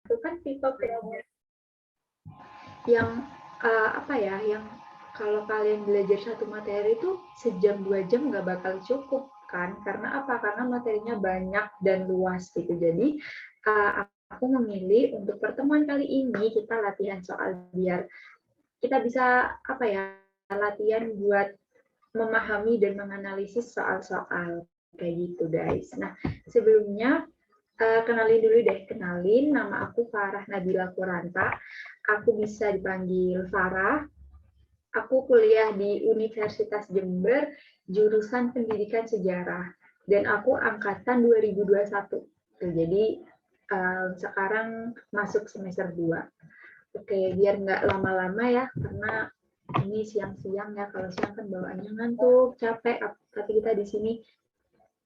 itu kan tipe promo yang yang kalau kalian belajar satu materi itu sejam 2 jam nggak bakal cukup kan, karena apa, karena materinya banyak dan luas gitu. Jadi aku memilih untuk pertemuan kali ini kita latihan soal biar kita bisa latihan buat memahami dan menganalisis soal-soal kayak gitu guys. Nah sebelumnya kenalin dulu deh, kenalin nama aku Farah Nabila Kuranta. Aku bisa dipanggil Farah. Aku kuliah di Universitas Jember, jurusan Pendidikan Sejarah. Dan aku angkatan 2021. Jadi sekarang masuk semester 2. Oke, biar nggak lama-lama ya, karena ini siang-siang ya. Kalau siang kan bawaannya ngantuk, capek. Tapi kita di sini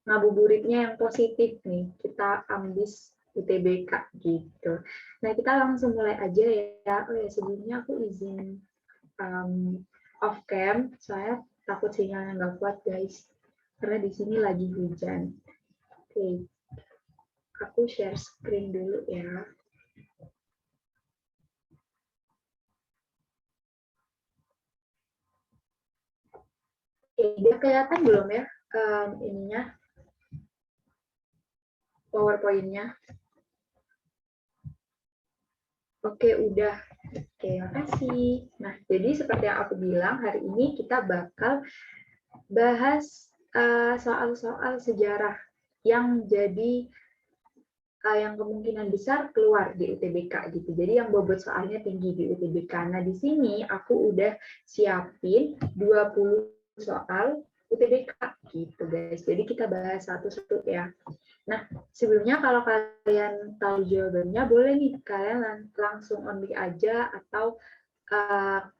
ngabuburitnya yang positif nih. Kita ambis UTBK gitu. Nah, kita langsung mulai aja ya. Oh ya, sebelumnya aku izin off cam, saya takut sinyalnya nggak kuat guys, karena di sini lagi hujan. Oke, aku share screen dulu ya. Oke, udah kelihatan belum ya ininya, PowerPoint-nya? Oke, udah. Oke, makasih. Nah, jadi seperti yang aku bilang, hari ini kita bakal bahas soal-soal sejarah yang jadi yang kemungkinan besar keluar di UTBK gitu. Jadi yang bobot soalnya tinggi di UTBK. Nah, di sini aku udah siapin 20 soal UTBK gitu, guys. Jadi kita bahas satu-satu ya. Nah, sebelumnya kalau kalian tahu jawabannya, boleh nih kalian langsung on mic aja atau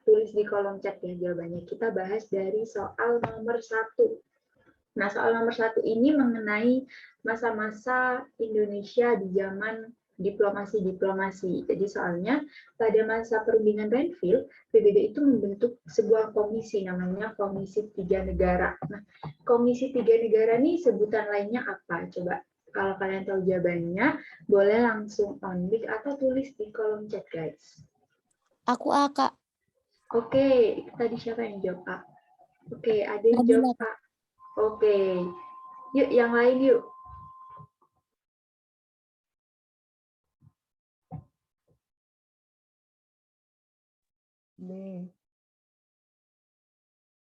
tulis di kolom chat ya jawabannya. Kita bahas dari soal nomor 1. Nah, soal nomor 1 ini mengenai masa-masa Indonesia di zaman diplomasi. Jadi soalnya pada masa perundingan Renville, PBB itu membentuk sebuah komisi namanya Komisi Tiga Negara. Nah, Komisi Tiga Negara ini sebutan lainnya apa? Coba kalau kalian tahu jawabannya, boleh langsung on mic atau tulis di kolom chat, guys. Aku A, Kak. Oke, tadi siapa yang jawab A? Oke, ada yang jawab A. Oke, yuk yang lain yuk. B.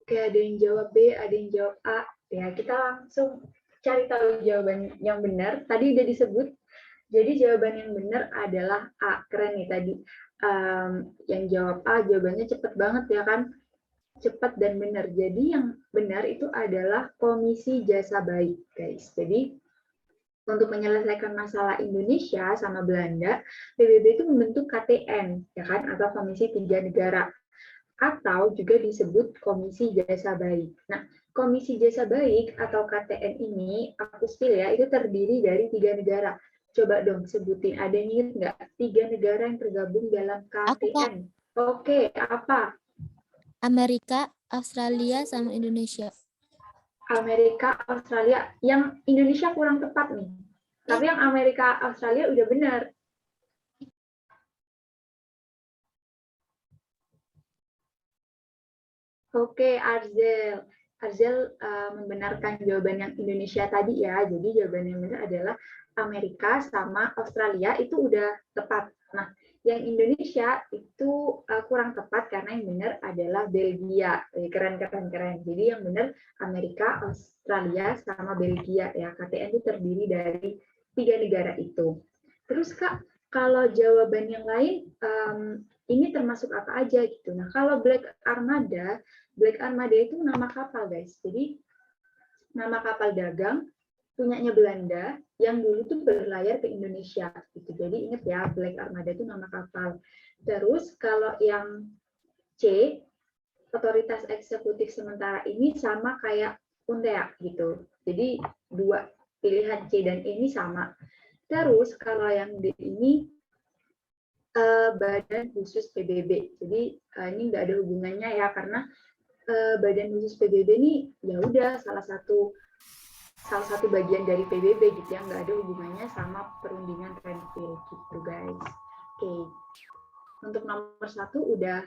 Oke, ada yang jawab B, ada yang jawab A. Ya, kita langsung cari tahu jawaban yang benar. Tadi udah disebut, jadi jawaban yang benar adalah A. Keren nih tadi. Yang jawab A, jawabannya cepat banget ya kan? Cepat dan benar. Jadi yang benar itu adalah Komisi Jasa Baik, guys. Jadi untuk menyelesaikan masalah Indonesia sama Belanda, PBB itu membentuk KTN, ya kan, atau Komisi Tiga Negara, atau juga disebut Komisi Jasa Baik. Nah, Komisi Jasa Baik atau KTN ini, aku spill ya, itu terdiri dari 3 negara. Coba dong sebutin, ada yang ingat nggak? 3 negara yang tergabung dalam KTN. Oke, apa? Amerika, Australia, sama Indonesia. Amerika, Australia. Yang Indonesia kurang tepat nih. Tapi yang Amerika, Australia udah benar. Oke, Arzel. Arzel membenarkan jawaban yang Indonesia tadi ya. Jadi jawaban yang benar adalah Amerika sama Australia itu udah tepat. Nah, yang Indonesia itu kurang tepat karena yang benar adalah Belgia. Keren. Jadi yang benar Amerika, Australia, sama Belgia ya. KTN itu terdiri dari 3 negara itu. Terus Kak, kalau jawaban yang lain ini termasuk apa aja gitu. Nah, kalau Black Armada itu nama kapal, guys. Jadi nama kapal dagang punyanya Belanda yang dulu tuh berlayar ke Indonesia gitu. Jadi ingat ya, Black Armada itu nama kapal. Terus kalau yang C, otoritas eksekutif sementara ini sama kayak UNTEA gitu. Jadi dua pilihan C dan E ini sama. Terus kalau yang D ini Badan Khusus PBB. Jadi ini nggak ada hubungannya ya, karena Badan Khusus PBB ini ya udah salah satu salah satu bagian dari PBB gitu ya, nggak ada hubungannya sama perundingan Renville gitu guys. Oke, untuk nomor 1 udah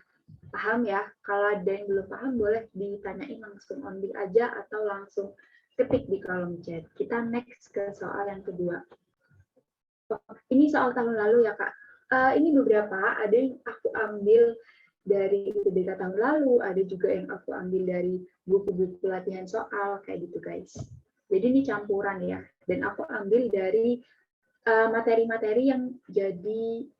paham ya. Kalau ada yang belum paham boleh ditanyain langsung on mic aja atau langsung ketik di kolom chat. Kita next ke soal yang kedua. Ini soal tahun lalu ya Kak. Ini beberapa, ada yang aku ambil dari UTBK tahun lalu, ada juga yang aku ambil dari buku-buku latihan soal, kayak gitu guys. Jadi ini campuran ya, dan aku ambil dari materi-materi yang jadi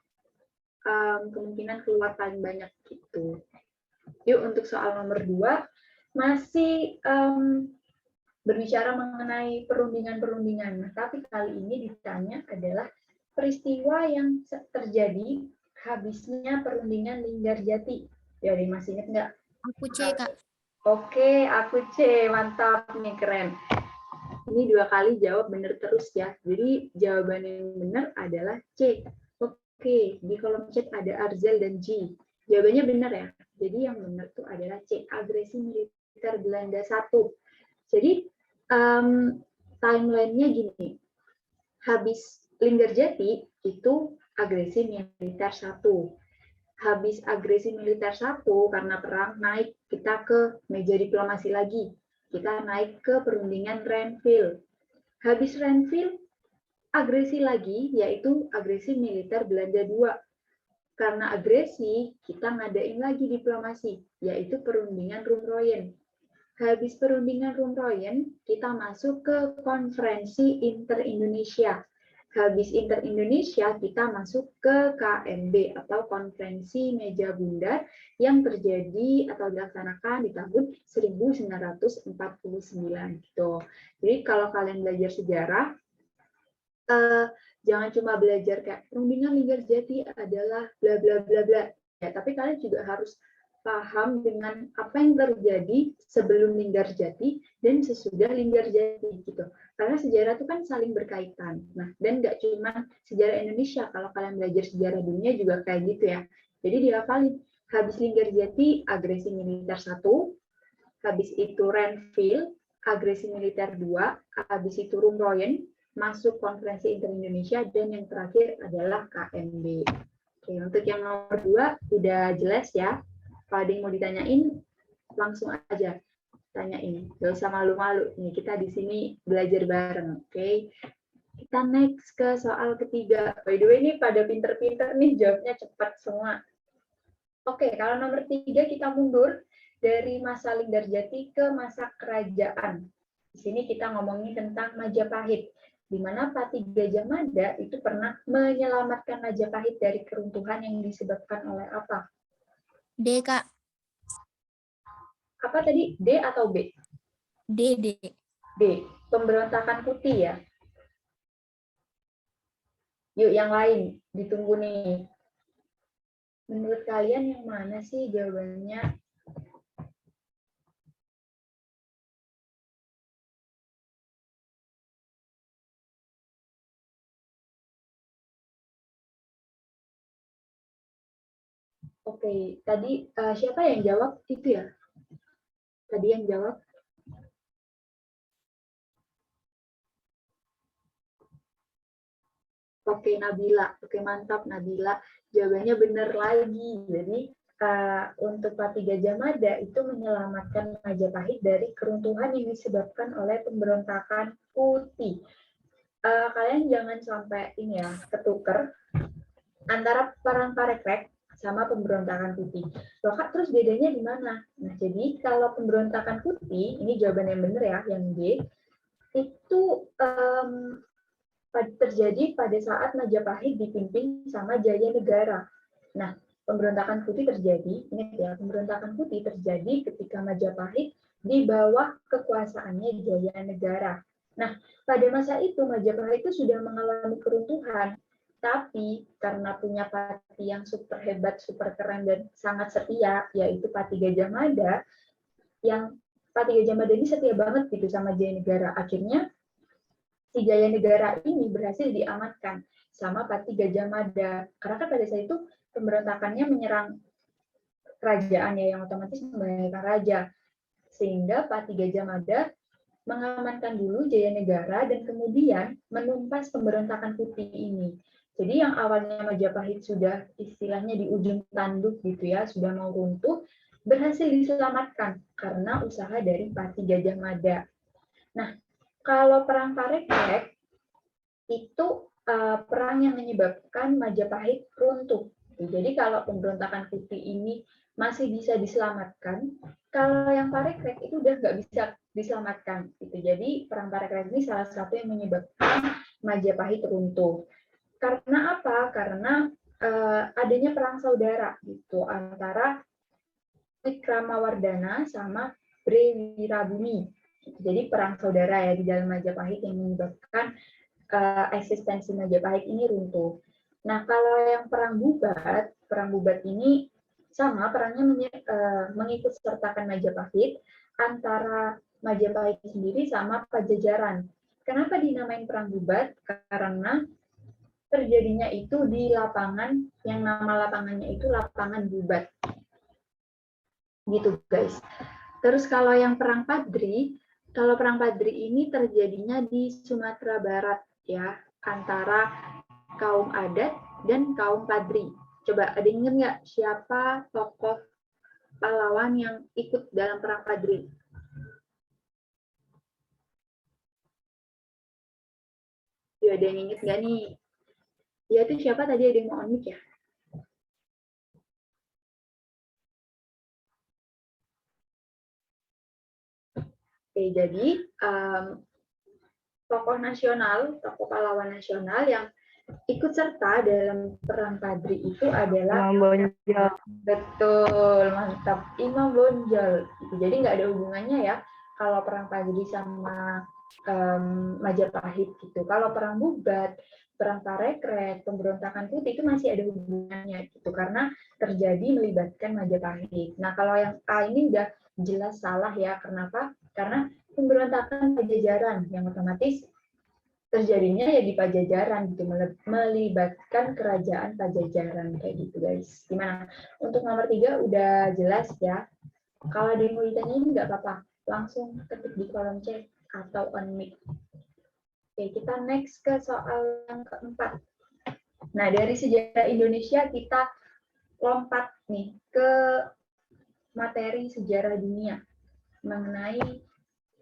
kemungkinan keluar paling banyak gitu. Yuk untuk soal nomor 2, masih berbicara mengenai perundingan-perundingan. Nah, tapi kali ini ditanya adalah peristiwa yang terjadi habisnya perundingan Linggarjati. Jadi masih ingat nggak? Aku C, Kak. Oke, aku C. Mantap nih, keren. Ini 2 kali jawab benar terus ya. Jadi jawaban yang benar adalah C. Oke, di kolom chat ada Arzel dan G. Jawabannya benar ya. Jadi yang benar tuh adalah C. Agresi militer Belanda 1. Jadi timeline-nya gini. Habis Linggarjati itu agresi militer 1. Habis agresi militer 1 karena perang naik kita ke meja diplomasi lagi. Kita naik ke perundingan Renville. Habis Renville agresi lagi yaitu agresi militer Belanda 2. Karena agresi kita ngadain lagi diplomasi yaitu perundingan Rumroyen. Habis perundingan Rumroyen, kita masuk ke konferensi Inter-Indonesia. Habis Inter-Indonesia, kita masuk ke KMB atau Konferensi Meja Bundar yang terjadi atau dilaksanakan di tahun 1949 gitu. Jadi kalau kalian belajar sejarah, jangan cuma belajar kayak perundingan Linggarjati adalah bla bla bla bla. Ya, tapi kalian juga harus paham dengan apa yang terjadi sebelum Linggarjati dan sesudah Linggarjati gitu. Karena sejarah itu kan saling berkaitan. Nah, dan nggak cuma sejarah Indonesia, kalau kalian belajar sejarah dunia juga kayak gitu ya. Jadi dihafalin, habis Linggarjati agresi militer 1, habis itu Renville agresi militer 2, habis itu Rumroyen masuk konferensi Inter-Indonesia, dan yang terakhir adalah KMB. Oke, untuk yang nomor 2 udah jelas ya. Kalau ada yang mau ditanyain, langsung aja tanyain. Gak usah malu-malu. Nih, kita di sini belajar bareng, oke? Kita next ke soal ketiga. By the way, ini pada pinter-pinter nih, jawabnya cepat semua. Oke, kalau nomor 3 kita mundur dari masa Linggarjati ke masa kerajaan. Di sini kita ngomongin tentang Majapahit, di mana Patih Gajah Mada itu pernah menyelamatkan Majapahit dari keruntuhan yang disebabkan oleh apa? D, Kak. Apa tadi? D atau B? D. D. Pemberontakan putih ya. Yuk yang lain, ditunggu nih. Menurut kalian yang mana sih jawabannya? Oke, tadi siapa yang jawab itu ya? Tadi yang jawab. Oke, Nabila. Oke, mantap Nabila. Jawabannya benar lagi. Jadi untuk Patih Gajah Mada itu menyelamatkan Majapahit dari keruntuhan yang disebabkan oleh pemberontakan putih. Kalian jangan sampai ini ya ketuker antara perang Parekrek sama pemberontakan putih. Loh Kak, terus bedanya di mana? Nah, jadi kalau pemberontakan putih, ini jawaban yang benar ya, yang D, itu terjadi pada saat Majapahit dipimpin sama Jaya Negara. Nah, pemberontakan putih terjadi, ingat ya, pemberontakan putih terjadi ketika Majapahit di bawah kekuasaannya Jaya Negara. Nah, pada masa itu Majapahit itu sudah mengalami keruntuhan, tapi karena punya patih yang super hebat, super keren, dan sangat setia, yaitu Patih Gajah Mada, yang Patih Gajah Mada ini setia banget gitu sama Jaya Negara. Akhirnya si Jaya Negara ini berhasil diamankan sama Patih Gajah Mada. Karena kan pada saat itu pemberontakannya menyerang kerajaannya yang otomatis membahayakan raja. Sehingga Patih Gajah Mada mengamankan dulu Jayanegara dan kemudian menumpas pemberontakan putih ini. Jadi yang awalnya Majapahit sudah istilahnya di ujung tanduk gitu ya, sudah mau runtuh, berhasil diselamatkan karena usaha dari Pati Gajah Mada. Nah, kalau Perang Parekrek itu perang yang menyebabkan Majapahit runtuh. Jadi kalau pemberontakan putih ini masih bisa diselamatkan, kalau yang Parekrek itu udah nggak bisa diselamatkan. Jadi perang Parekrek ini salah satu yang menyebabkan Majapahit runtuh. Karena apa? Karena adanya perang saudara gitu antara Wikramawardhana sama Bre Wirabumi. Jadi perang saudara ya di dalam Majapahit yang menyebabkan eksistensi Majapahit ini runtuh. Nah, kalau yang perang Bubat ini sama perangnya mengikut sertakan Majapahit antara Majapahit sendiri sama Pajajaran. Kenapa dinamain perang Bubat? Karena terjadinya itu di lapangan yang nama lapangannya itu lapangan Bubat. Gitu, guys. Terus kalau yang perang Padri ini terjadinya di Sumatera Barat ya, antara kaum adat dan kaum Padri. Coba ada ingat nggak siapa tokoh pahlawan yang ikut dalam perang Padri? Ya, ada yang ingat nggak nih? Ya, itu siapa tadi, ada yang mau on mic ya? Oke, jadi tokoh pahlawan nasional yang ikut serta dalam perang Padri itu adalah Imam Bonjol. Betul, mantap, Imam Bonjol. Jadi nggak ada hubungannya ya kalau perang Padri sama Majapahit gitu. Kalau perang Bubat, perang Parekrek, pemberontakan putih itu masih ada hubungannya gitu karena terjadi melibatkan Majapahit. Nah, kalau yang A ini udah jelas salah ya. Kenapa? Karena pemberontakan Pajajaran yang otomatis terjadinya ya di Pajajaran gitu, melibatkan kerajaan Pajajaran kayak gitu, guys. Gimana? Untuk nomor 3 udah jelas ya. Kalau ada yang mau ditanyain nggak apa-apa, langsung ketik di kolom chat atau on mic. Oke, kita next ke soal yang keempat. Nah, dari sejarah Indonesia kita lompat nih ke materi sejarah dunia mengenai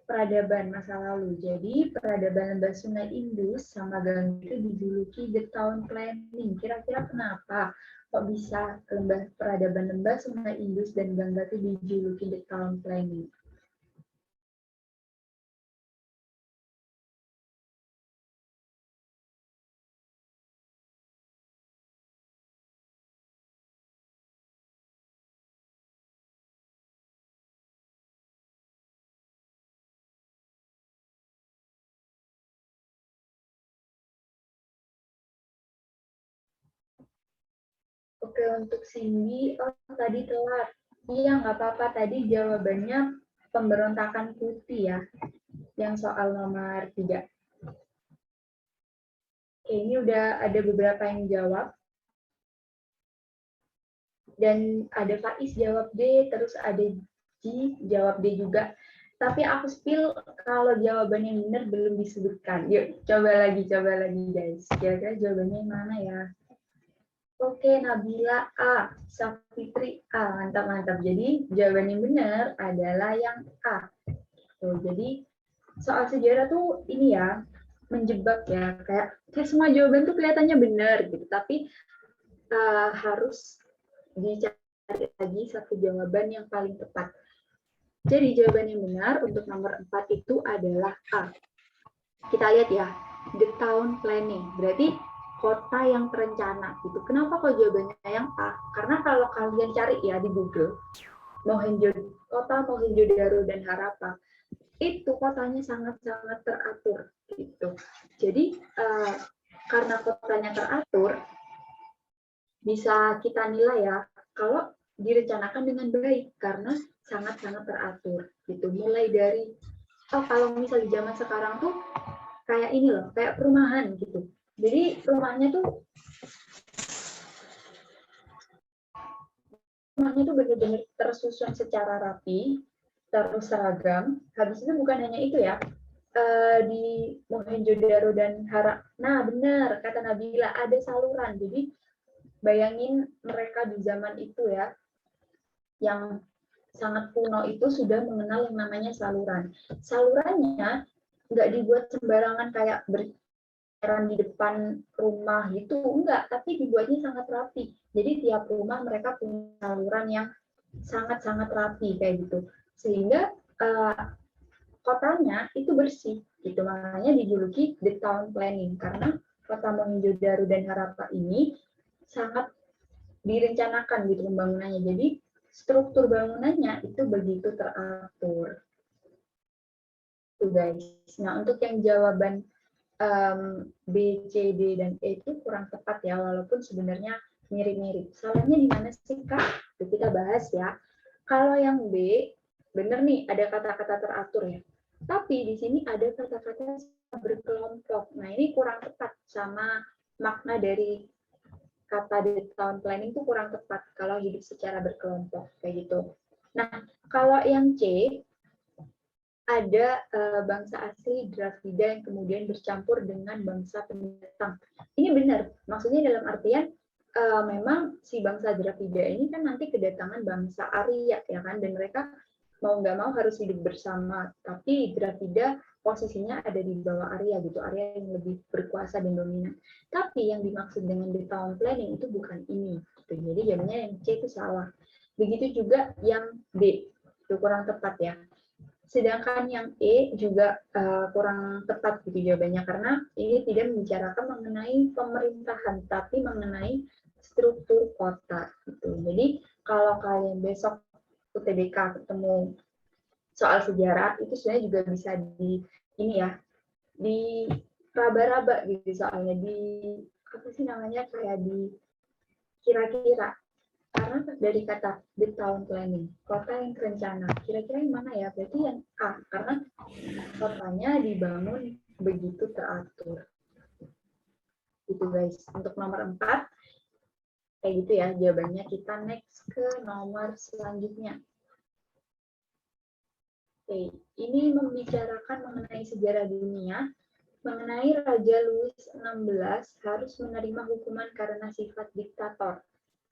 peradaban masa lalu. Jadi peradaban lembah sungai Indus sama Gangga itu dijuluki the town planning. Kira-kira kenapa kok bisa peradaban lembah sungai Indus dan Gangga itu dijuluki the town planning? Oke, untuk Cindy, tadi telat. Iya, nggak apa-apa. Tadi jawabannya pemberontakan putih ya, yang soal nomor 3. Oke, ini udah ada beberapa yang jawab. Dan ada Faiz jawab D, terus ada G jawab D juga. Tapi aku spill kalau jawaban yang benar belum disebutkan. Yuk, coba lagi guys. Kira-kira jawabannya yang mana ya? Oke, Nabila A, Safitri A, mantap. Jadi jawaban yang benar adalah yang A. Jadi soal sejarah tuh ini ya, menjebak ya, kayak semua jawaban tuh kelihatannya benar gitu, tapi harus dicari lagi satu jawaban yang paling tepat. Jadi jawaban yang benar untuk nomor 4 itu adalah A. Kita lihat ya, the town planning. Berarti kota yang terencana gitu. Kenapa kok jawabannya yang A? Karena kalau kalian cari ya di Google, kota Mohenjo-daro dan Harappa, itu kotanya sangat-sangat teratur gitu. Jadi karena kotanya teratur, bisa kita nilai ya kalau direncanakan dengan baik karena sangat-sangat teratur gitu. Mulai dari kalau misal di zaman sekarang tuh kayak ini loh, kayak perumahan gitu. Jadi rumahnya tuh benar-benar tersusun secara rapi, terus seragam. Habis itu bukan hanya itu ya, di Mohenjo-daro dan Harappa. Nah, benar kata Nabila, ada saluran. Jadi bayangin mereka di zaman itu ya, yang sangat kuno itu sudah mengenal yang namanya saluran. Salurannya nggak dibuat sembarangan kayak berjalan di depan rumah gitu, enggak, tapi dibuatnya sangat rapi. Jadi tiap rumah mereka punya saluran yang sangat-sangat rapi kayak gitu. Sehingga kotanya itu bersih gitu, makanya dijuluki the town planning, karena kota Mohenjo-daro dan Harappa ini sangat direncanakan gitu pembangunannya. Jadi struktur bangunannya itu begitu teratur. Tuh guys. Nah, untuk yang jawaban B, C, D, dan E itu kurang tepat ya, walaupun sebenarnya mirip-mirip. Salahnya di mana sih, Kak? Kita bahas ya. Kalau yang B, bener nih, ada kata-kata teratur ya. Tapi di sini ada kata-kata berkelompok. Nah, ini kurang tepat sama makna dari kata di town planning itu kurang tepat kalau hidup secara berkelompok kayak gitu. Nah, kalau yang C ada bangsa asli Dravida yang kemudian bercampur dengan bangsa pendatang. Ini benar, maksudnya dalam artian memang si bangsa Dravida ini kan nanti kedatangan bangsa Arya ya kan, dan mereka mau nggak mau harus hidup bersama. Tapi Dravida posisinya ada di bawah Arya gitu, Arya yang lebih berkuasa dan dominan. Tapi yang dimaksud dengan the town planning itu bukan ini. Gitu. Jadi jawabannya yang C itu salah. Begitu juga yang D, itu kurang tepat ya. Sedangkan yang E juga kurang tepat gitu jawabannya, karena ini tidak membicarakan mengenai pemerintahan, tapi mengenai struktur kota. Gitu. Jadi kalau kalian besok UTBK ketemu soal sejarah, itu sebenarnya juga bisa di ini ya, di raba-raba gitu soalnya, di apa sih namanya, kayak di kira-kira. Karena dari kata the town planning, kota yang terencana, kira-kira yang mana ya? Berarti yang A, karena kotanya dibangun begitu teratur. Gitu guys. Untuk nomor 4, kayak gitu ya jawabannya. Kita next ke nomor selanjutnya. Oke, ini membicarakan mengenai sejarah dunia, mengenai Raja Louis XVI harus menerima hukuman karena sifat diktator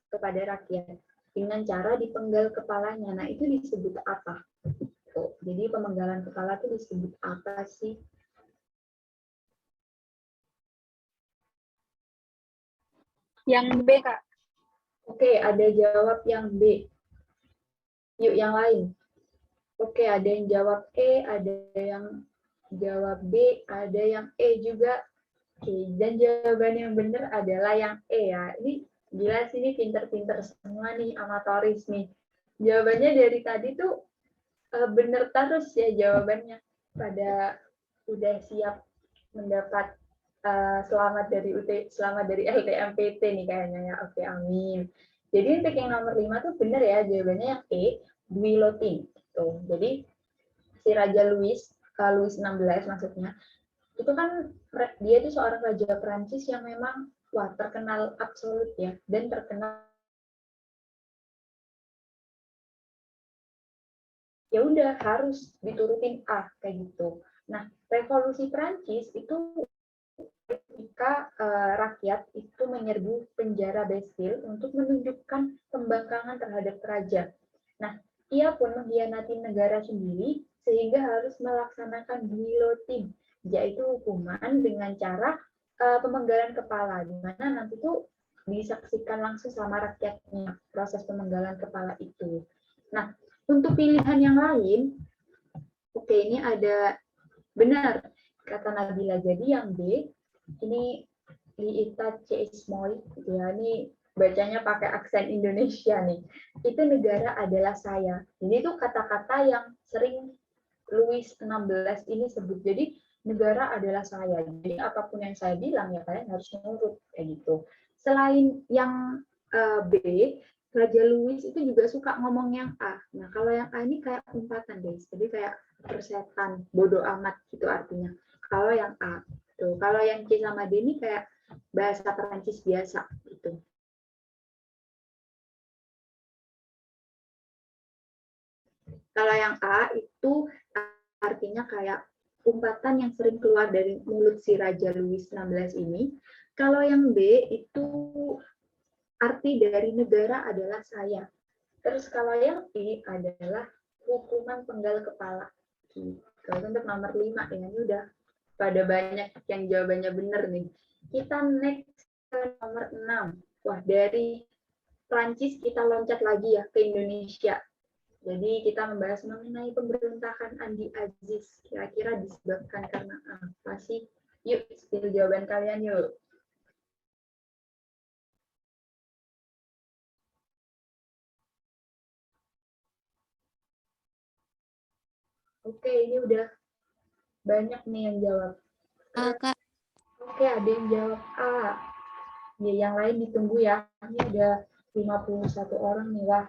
kepada rakyat dengan cara dipenggal kepalanya. Nah, itu disebut apa? Tuh, jadi pemenggalan kepala itu disebut apa sih? Yang B, Kak. Oke, ada jawab yang B. Yuk, yang lain. Oke, ada yang jawab E, ada yang jawab B, ada yang E juga. Oke, dan jawaban yang benar adalah yang E ya. Ini gila sih, ini pinter-pinter semua nih, amatoris nih. Jawabannya dari tadi tuh benar terus ya jawabannya. Pada udah siap mendapat selamat dari LTMPT nih kayaknya ya. Oke, amin. Jadi untuk yang nomor 5 tuh benar ya, jawabannya yang E, guillotine. Tuh. Jadi si Raja Louis 16 maksudnya, itu kan dia itu seorang raja Prancis yang memang wah terkenal absolut ya, dan terkenal ya udah harus diturutin A kayak gitu. Nah, revolusi Prancis itu ketika rakyat itu menyerbu penjara Bastille untuk menunjukkan pembangkangan terhadap raja. Nah, ia pun mengkhianati negara sendiri sehingga harus melaksanakan guillotine, yaitu hukuman dengan cara pemenggalan kepala, di mana nanti tuh disaksikan langsung sama rakyatnya proses pemenggalan kepala itu. Nah, untuk pilihan yang lain, oke, ini ada benar kata Nabila, jadi yang B ini Liita C. Ismoil gitu ya, ini bacanya pakai aksen Indonesia nih. Itu negara adalah saya. Jadi itu kata-kata yang sering Louis XVI ini sebut. Jadi negara adalah saya. Jadi apapun yang saya bilang ya kalian harus nurut kayak gitu. Selain yang B, Raja Louis itu juga suka ngomong yang A. Nah, kalau yang A ini kayak umpatan, guys. Jadi kayak persetan, bodoh amat gitu artinya. Kalau yang A. Tuh, kalau yang C sama D ini kayak bahasa Perancis biasa gitu. Kalau yang A itu artinya kayak umpatan yang sering keluar dari mulut si Raja Louis XVI ini. Kalau yang B itu arti dari negara adalah saya. Terus kalau yang E adalah hukuman penggal kepala. Kalau untuk nomor 5 ya, ini udah pada banyak yang jawabannya benar nih. Kita next ke nomor 6. Wah, dari Prancis kita loncat lagi ya ke Indonesia. Jadi kita membahas mengenai pemberontakan Andi Aziz. Kira-kira disebabkan karena apa sih? Yuk, spill jawaban kalian yuk. Oke, ini udah banyak nih yang jawab. A, Kak. Oke, ada yang jawab A. Ya, yang lain ditunggu ya. Ini udah 51 orang nih. Wah,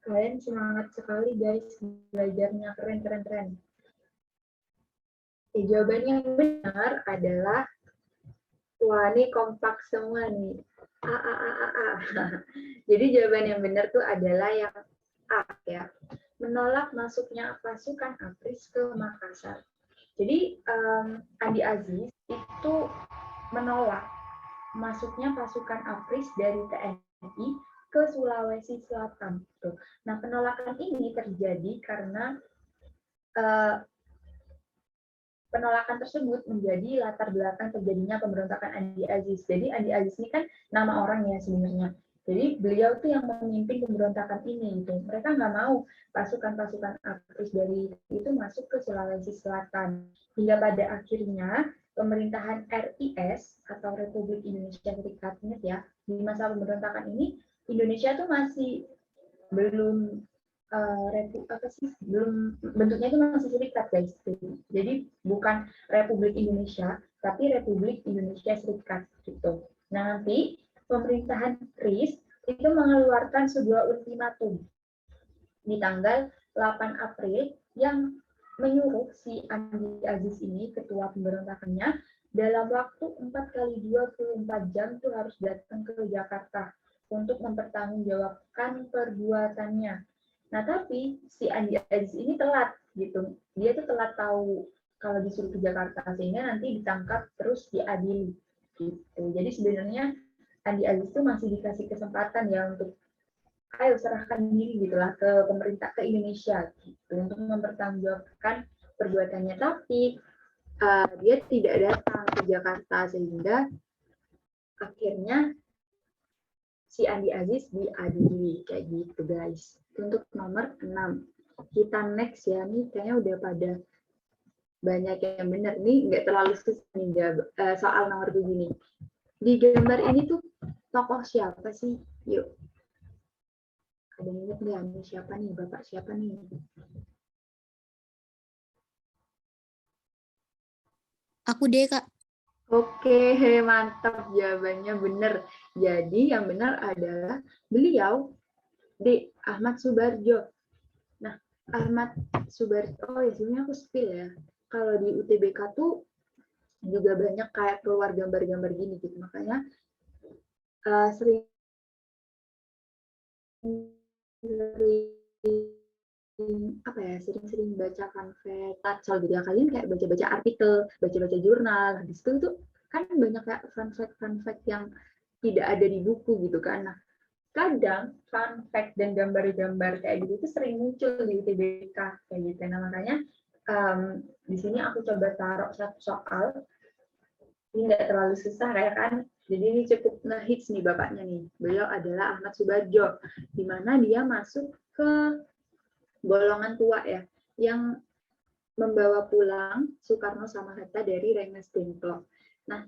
kalian semangat sekali guys belajarnya. Keren. Jawaban yang benar adalah, wah ini kompak semua nih. A. Jadi jawaban yang benar tuh adalah yang A ya. Menolak masuknya pasukan ABRIS ke Makassar. Jadi Andi Aziz itu menolak masuknya pasukan ABRIS dari TNI ke Sulawesi Selatan. Nah, penolakan ini terjadi karena penolakan tersebut menjadi latar belakang terjadinya pemberontakan Andi Aziz. Jadi Andi Aziz ini kan nama orang ya sebenarnya. Jadi beliau tuh yang memimpin pemberontakan ini gitu. Mereka nggak mau pasukan-pasukan ABRIS dari itu masuk ke Sulawesi Selatan. Hingga pada akhirnya pemerintahan RIS atau Republik Indonesia Serikat ya, di masa pemberontakan ini Indonesia tuh masih belum belum, bentuknya itu masih serikat guys. Jadi bukan Republik Indonesia, tapi Republik Indonesia Serikat gitu. Nah, nanti pemerintahan RIS itu mengeluarkan sebuah ultimatum di tanggal 8 April yang menyuruh si Andi Aziz ini, ketua pemberontakannya, dalam waktu 4 kali 24 jam tuh harus datang ke Jakarta untuk mempertanggungjawabkan perbuatannya. Nah, tapi si Andi Aziz ini telat gitu. Dia tuh telat tahu kalau disuruh ke Jakarta, sehingga nanti ditangkap terus diadili gitu. Jadi sebenarnya Andi Aziz tuh masih dikasih kesempatan ya untuk ayo serahkan diri gitulah ke pemerintah, ke Indonesia gitu, untuk mempertanggungjawabkan perbuatannya. Tapi dia tidak datang ke Jakarta, sehingga akhirnya si Andi Aziz diadili kayak gitu guys. Untuk nomor 6. Kita next ya, nih kayaknya udah pada banyak yang benar nih, nggak terlalu susah nih soal nomor 7 nih. Di gambar ini tuh tokoh siapa sih? Yuk. Ada yang ingat nggak nih siapa nih? Bapak siapa nih? Aku D, Kak. Oke, mantap jawabannya benar. Jadi yang benar adalah beliau D. Ahmad Subarjo. Nah, Ahmad Subarjo, oh ya sebenarnya aku spill ya. Kalau di UTBK tuh juga banyak kayak keluar gambar-gambar gini gitu. Makanya sering apa ya, sering baca fanfic soal gitu ya. Kalian kayak baca-baca artikel, baca-baca jurnal. Di situ tuh kan banyak kayak fanfic yang tidak ada di buku gitu kan. Nah, kadang fun fact dan gambar-gambar kayak gitu tuh sering muncul di UTBK kayak gitu. Nah, makanya di sini aku coba taruh satu soal. Ini nggak terlalu susah kayak kan. Jadi ini cukup ngehits nih bapaknya nih. Beliau adalah Ahmad Subarjo, di mana dia masuk ke golongan tua ya, yang membawa pulang Soekarno sama Hatta dari Rengas Dengklok. Nah,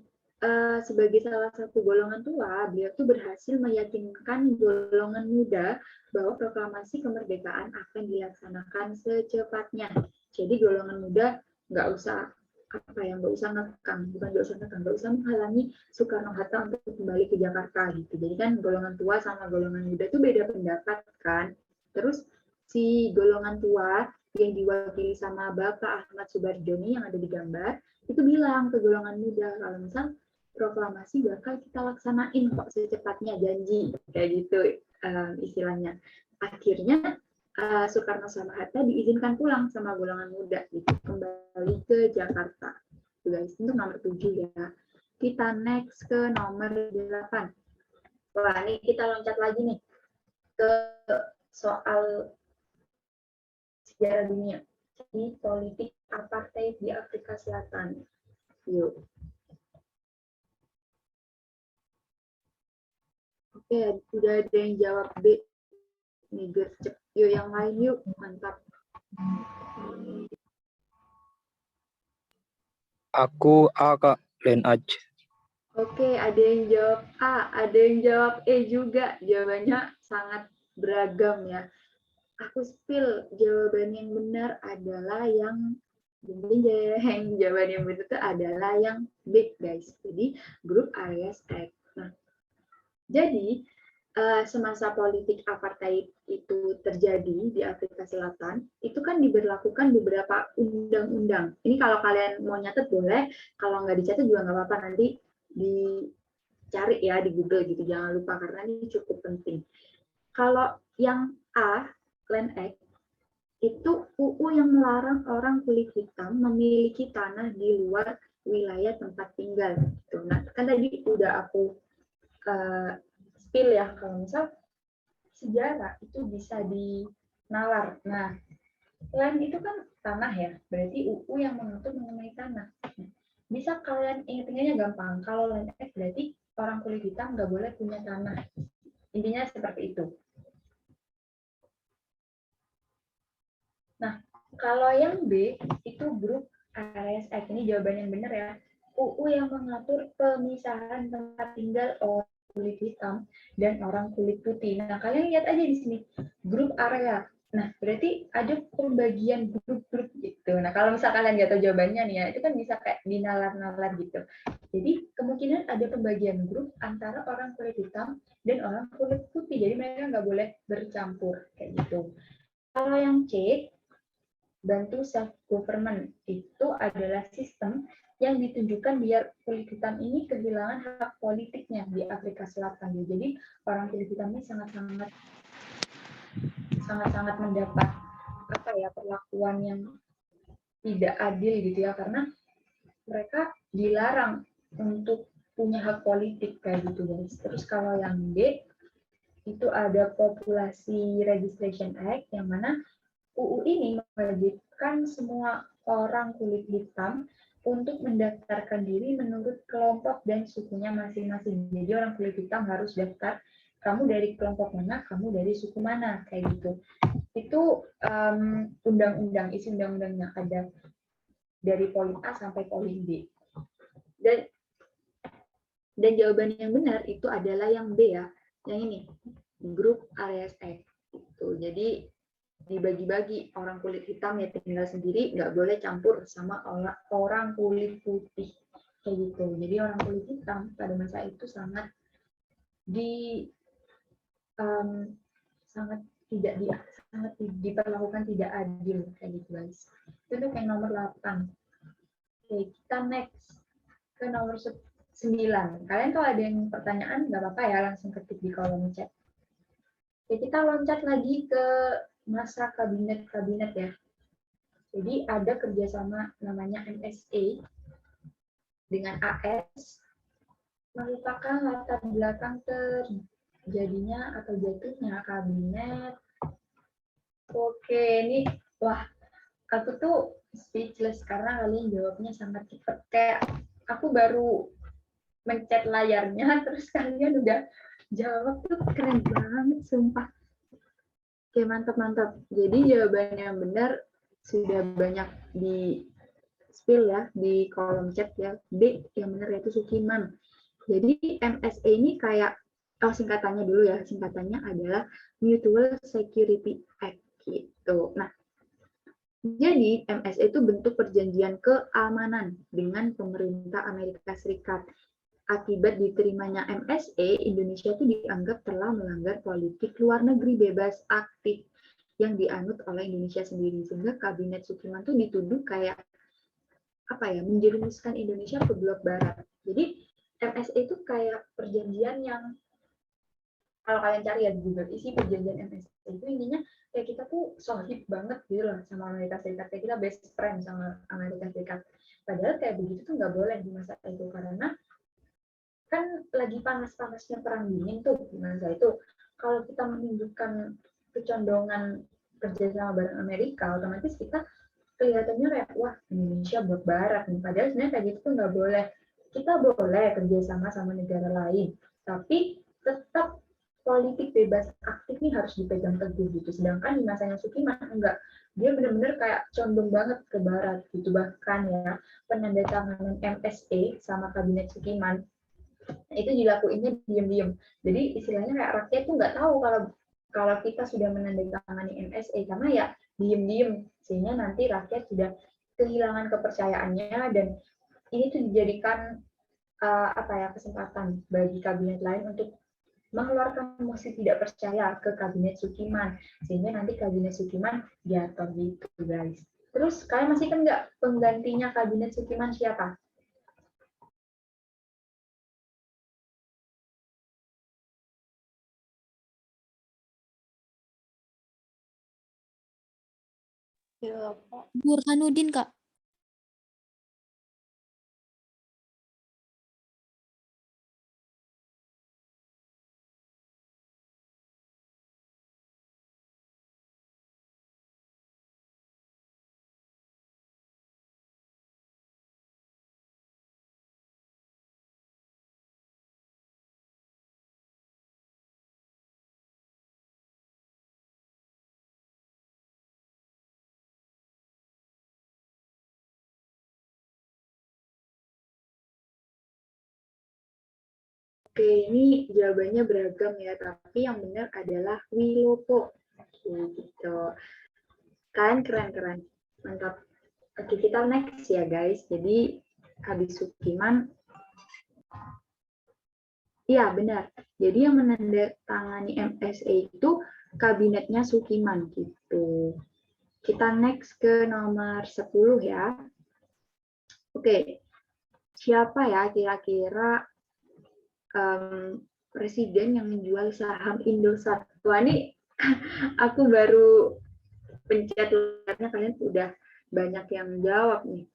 sebagai salah satu golongan tua, beliau tuh berhasil meyakinkan golongan muda bahwa proklamasi kemerdekaan akan dilaksanakan secepatnya. Jadi golongan muda nggak usah nggak usah menghalangi Soekarno Hatta untuk kembali ke Jakarta gitu. Jadi kan golongan tua sama golongan muda itu beda pendapat kan. Terus si golongan tua yang diwakili sama Bapak Ahmad Subarjo yang ada di gambar itu bilang ke golongan muda kalau misal proklamasi bakal kita laksanain kok secepatnya, janji kayak gitu istilahnya. Akhirnya Soekarno sama Hatta diizinkan pulang sama golongan muda gitu, kembali ke Jakarta. Tuh guys, itu nomor 7 ya. Kita next ke nomor 8. Wah, ini kita loncat lagi nih ke soal sejarah dunia. Jadi politik apartheid di Afrika Selatan. Yuk. Oke, udah ada yang jawab B. Nih, gercep. Yuk, yang lain yuk. Mantap. Aku A, Kak. Len Aj. Oke, ada yang jawab A, ada yang jawab E juga. Jawabannya sangat beragam ya. Aku spill, jawaban yang benar adalah yang jawaban yang benar itu adalah yang B, guys. Jadi grup Areas Act. Nah, jadi semasa politik apartheid itu terjadi di Afrika Selatan, itu kan diberlakukan beberapa undang-undang. Ini kalau kalian mau nyatet boleh, kalau nggak dicatat juga nggak apa-apa, nanti dicari ya di Google gitu, jangan lupa karena ini cukup penting. Kalau yang A, Land Act, itu UU yang melarang orang kulit hitam memiliki tanah di luar wilayah tempat tinggal. Gitu. Nah, kan tadi udah aku spill ya, kalau misal sejarah itu bisa dinalar. Nah, land itu kan tanah ya, berarti UU yang mengatur mengenai tanah. Bisa kalian ingat-ingatnya gampang, kalau land act berarti orang kulit hitam nggak boleh punya tanah. Intinya seperti itu. Nah, kalau yang B itu grup Areas Act, ini jawaban yang benar ya. UU yang mengatur pemisahan tempat tinggal orang kulit hitam dan orang kulit putih. Nah, kalian lihat aja di sini, grup area. Nah, berarti ada pembagian grup-grup gitu. Nah, kalau misal kalian nggak tahu jawabannya nih ya, itu kan bisa kayak dinalar-nalar gitu. Jadi, kemungkinan ada pembagian grup antara orang kulit hitam dan orang kulit putih. Jadi, mereka nggak boleh bercampur, kayak gitu. Kalau yang C, bantu self-government, itu adalah sistem yang ditunjukkan biar kulit hitam ini kehilangan hak politiknya di Afrika Selatan. Jadi, orang kulit hitam ini sangat-sangat mendapat perlakuan yang tidak adil gitu ya, karena mereka dilarang untuk punya hak politik kayak gitu guys. Terus kalau yang D itu ada Populasi Registration Act, yang mana UU ini mewajibkan semua orang kulit hitam untuk mendaftarkan diri menurut kelompok dan sukunya masing-masing. Jadi orang kulit hitam harus daftar, kamu dari kelompok mana, kamu dari suku mana, kayak gitu. Itu undang-undang, isi undang-undangnya ada dari poin A sampai poin B. Dan jawaban yang benar itu adalah yang B ya, yang ini, grup Areas Act. Jadi dibagi-bagi, orang kulit hitam ya tinggal sendiri, nggak boleh campur sama orang kulit putih kayak gitu. Jadi orang kulit hitam pada masa itu sangat diperlakukan tidak adil kayak gitu guys. Itu untuk yang nomor 8. Oke, kita next ke nomor 9. Kalian kalau ada yang pertanyaan nggak apa-apa ya, langsung ketik di kolom chat. Oke, kita loncat lagi ke masa kabinet ya. Jadi ada kerjasama namanya MSA dengan AS, merupakan latar belakang terjadinya atau jatuhnya kabinet. Oke, ini wah, aku tuh speechless karena kalian jawabnya sangat cepat. Kayak aku baru mencet layarnya, terus kalian udah jawab, tuh keren banget, sumpah. Oke, mantap. Jadi jawaban yang benar sudah banyak di spill ya di kolom chat ya. B yang benar yaitu Sukiman. Jadi MSA ini kayak singkatannya dulu ya. Singkatannya adalah Mutual Security Act gitu. Nah, jadi MSA itu bentuk perjanjian keamanan dengan pemerintah Amerika Serikat. Akibat diterimanya MSA, Indonesia itu dianggap telah melanggar politik luar negeri bebas aktif yang dianut oleh Indonesia sendiri. Sehingga Kabinet Sukiman itu dituduh kayak menjerumuskan Indonesia ke blok barat. Jadi MSA itu kayak perjanjian yang kalau kalian cari ya di Google, isi perjanjian MSA itu intinya kayak kita tuh solid banget gitu loh sama Amerika Serikat, kayak kita best friend sama Amerika Serikat. Padahal kayak begitu tuh nggak boleh di masa itu, karena kan lagi panas-panasnya perang dingin tuh di masa itu. Kalau kita menunjukkan kecondongan kerjasama bareng Amerika, otomatis kita kelihatannya kayak wah Indonesia buat Barat nih. Padahal sebenarnya kayak gitu tuh nggak boleh. Kita boleh kerjasama sama negara lain, tapi tetap politik bebas aktif nih harus dipegang teguh gitu. Sedangkan di masanya Sukiman enggak, dia benar-benar kayak condong banget ke Barat gitu. Bahkan ya penandatanganan MSA sama kabinet Sukiman itu dilakuinnya diam-diam. Jadi istilahnya kayak rakyat tuh nggak tahu kalau kalau kita sudah menandatangani MSA karena ya diem-diem, sehingga nanti rakyat sudah kehilangan kepercayaannya, dan ini tuh dijadikan apa ya, kesempatan bagi kabinet lain untuk mengeluarkan mosi tidak percaya ke kabinet Sukiman, sehingga nanti kabinet Sukiman jatuh gitu guys. Terus kalian masih kan nggak penggantinya kabinet Sukiman siapa? Burhanuddin, Kak. Oke, ini jawabannya beragam ya, tapi yang benar adalah Wilopo. Oke, gitu. Kalian keren-keren. Mantap. Oke, kita next ya guys. Jadi habis Sukiman, iya benar. Jadi yang menandatangani MSA itu kabinetnya Sukiman gitu. Kita next ke nomor 10 ya. Oke, siapa ya kira-kira presiden yang menjual saham Indosat? Wah, ini aku baru pencet lihatnya, kalian udah banyak yang jawab nih.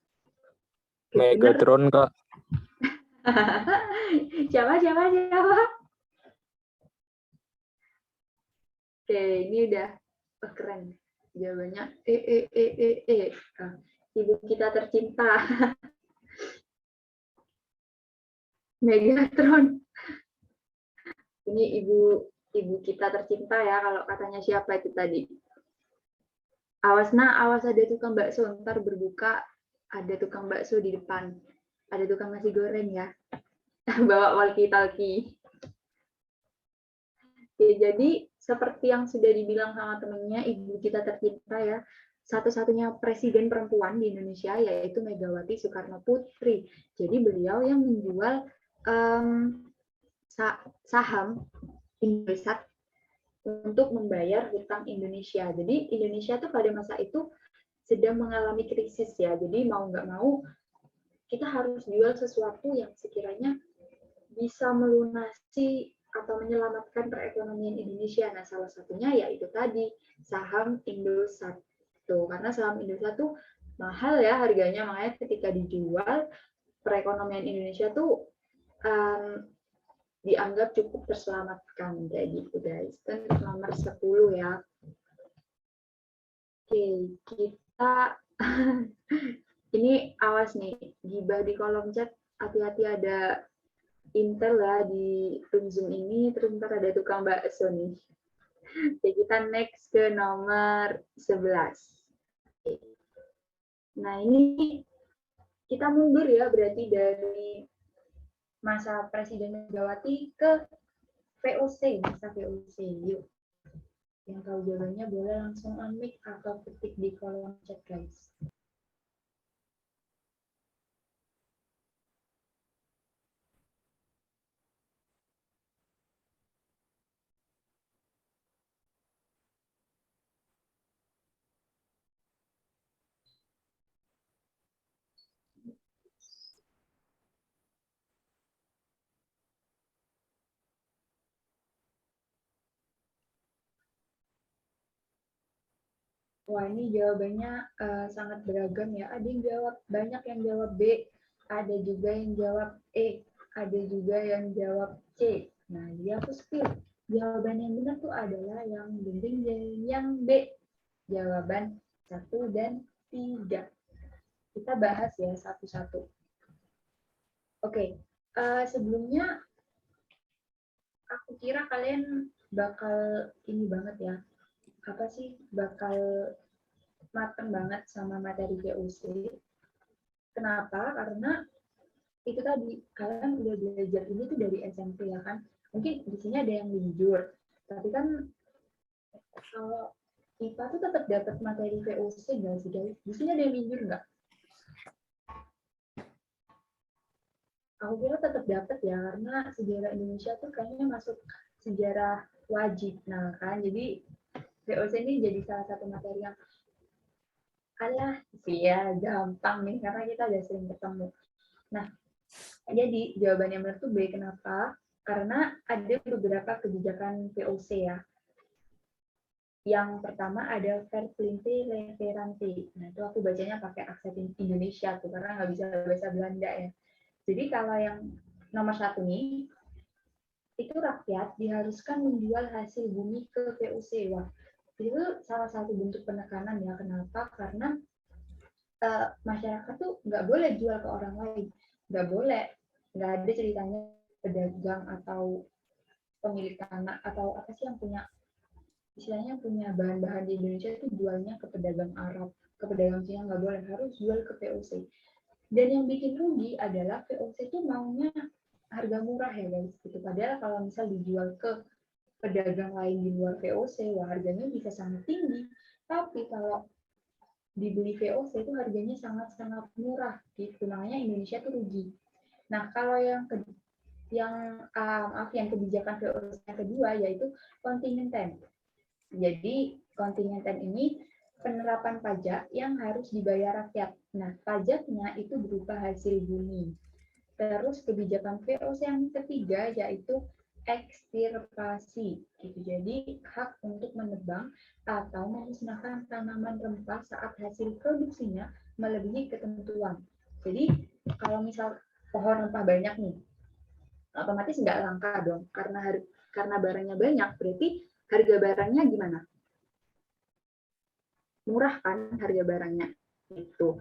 Bener. Megatron, Kak. siapa? Oke, ini udah keren. Jawabannya ibu kita tercinta. Megatron. Ini ibu kita tercinta ya, kalau katanya siapa itu tadi. Awas ada tukang bakso, ntar berbuka ada tukang bakso di depan, ada tukang nasi goreng ya. Bawa walkie-talkie. Oke, jadi seperti yang sudah dibilang sama temennya, ibu kita tercinta ya, satu-satunya presiden perempuan di Indonesia yaitu Megawati Soekarno Putri. Jadi beliau yang menjual saham Indosat untuk membayar hutang Indonesia. Jadi Indonesia tuh pada masa itu sedang mengalami krisis ya. Jadi mau nggak mau kita harus jual sesuatu yang sekiranya bisa melunasi atau menyelamatkan perekonomian Indonesia. Nah, salah satunya yaitu tadi saham Indosat. Tuh, karena saham Indosat tuh mahal ya harganya, makanya ketika dijual perekonomian Indonesia tuh dianggap cukup terselamatkan kayak gitu guys. Dan nomor 10 ya. Oke, kita ini awas nih, gibah di kolom chat, hati-hati ada Intel ya di Zoom ini, terus ntar ada tukang bakso nih. Oke, kita next ke nomor 11. Nah, ini kita mundur ya, berarti dari masa Presiden Megawati ke VOC, masa VOC. Yuk. Yang tahu jawabannya boleh langsung unmic atau ketik di kolom chat, guys. Wah, ini jawabannya sangat beragam ya. Ada yang jawab, banyak yang jawab B, ada juga yang jawab E, ada juga yang jawab C. Nah, dia aku spill. Jawaban yang benar tuh adalah yang dinding dan yang B. Jawaban 1 dan 3. Kita bahas ya satu-satu. Oke, sebelumnya aku kira kalian bakal ini banget ya. Apa sih, bakal mateng banget sama materi VOC. Kenapa? Karena itu tadi, kalian udah belajar ini tuh dari SMP ya kan. Mungkin di sini ada yang linjur, tapi kan kalau IPA tuh tetap dapat materi VOC nggak sih guys? Di sini ada yang linjur nggak? Aku kira tetap dapat ya, karena sejarah Indonesia tuh kayaknya masuk sejarah wajib. Nah kan, jadi VOC ini jadi salah satu materi yang alah sih ya gampang nih, karena kita udah sering ketemu. Nah, jadi jawabannya benar tuh B. Kenapa? Karena ada beberapa kebijakan VOC ya. Yang pertama ada Verplinte Leverante. Nah, itu aku bacanya pakai aksen Indonesia tuh, karena nggak bisa bahasa Belanda ya. Jadi kalau yang nomor 1 nih, itu rakyat diharuskan menjual hasil bumi ke VOC. Wah, itu salah satu bentuk penekanan ya. Kenapa? Karena masyarakat tuh nggak boleh jual ke orang lain. Nggak boleh. Nggak ada ceritanya pedagang atau pemilik tanah atau apa sih yang punya, istilahnya punya bahan-bahan di Indonesia itu jualnya ke pedagang Arab, ke pedagang Cina, nggak boleh, harus jual ke VOC. Dan yang bikin rugi adalah VOC itu maunya harga murah ya guys, gitu. Padahal kalau misal dijual ke pedagang lain di luar VOC, wah harganya bisa sangat tinggi. Tapi kalau dibeli VOC itu harganya sangat-sangat murah, gitu. Makanya Indonesia tuh rugi. Nah, kalau yang kebijakan VOC yang kedua yaitu kontinenten. Jadi kontinenten ini penerapan pajak yang harus dibayar rakyat. Nah, pajaknya itu berupa hasil bumi. Terus kebijakan VOC yang ketiga yaitu ekstirpasi. Gitu. Jadi hak untuk menebang atau memusnahkan tanaman rempah saat hasil produksinya melebihi ketentuan. Jadi kalau misal pohon rempah banyak nih, otomatis nggak langka dong, karena barangnya banyak, berarti harga barangnya gimana? Murah kan harga barangnya itu,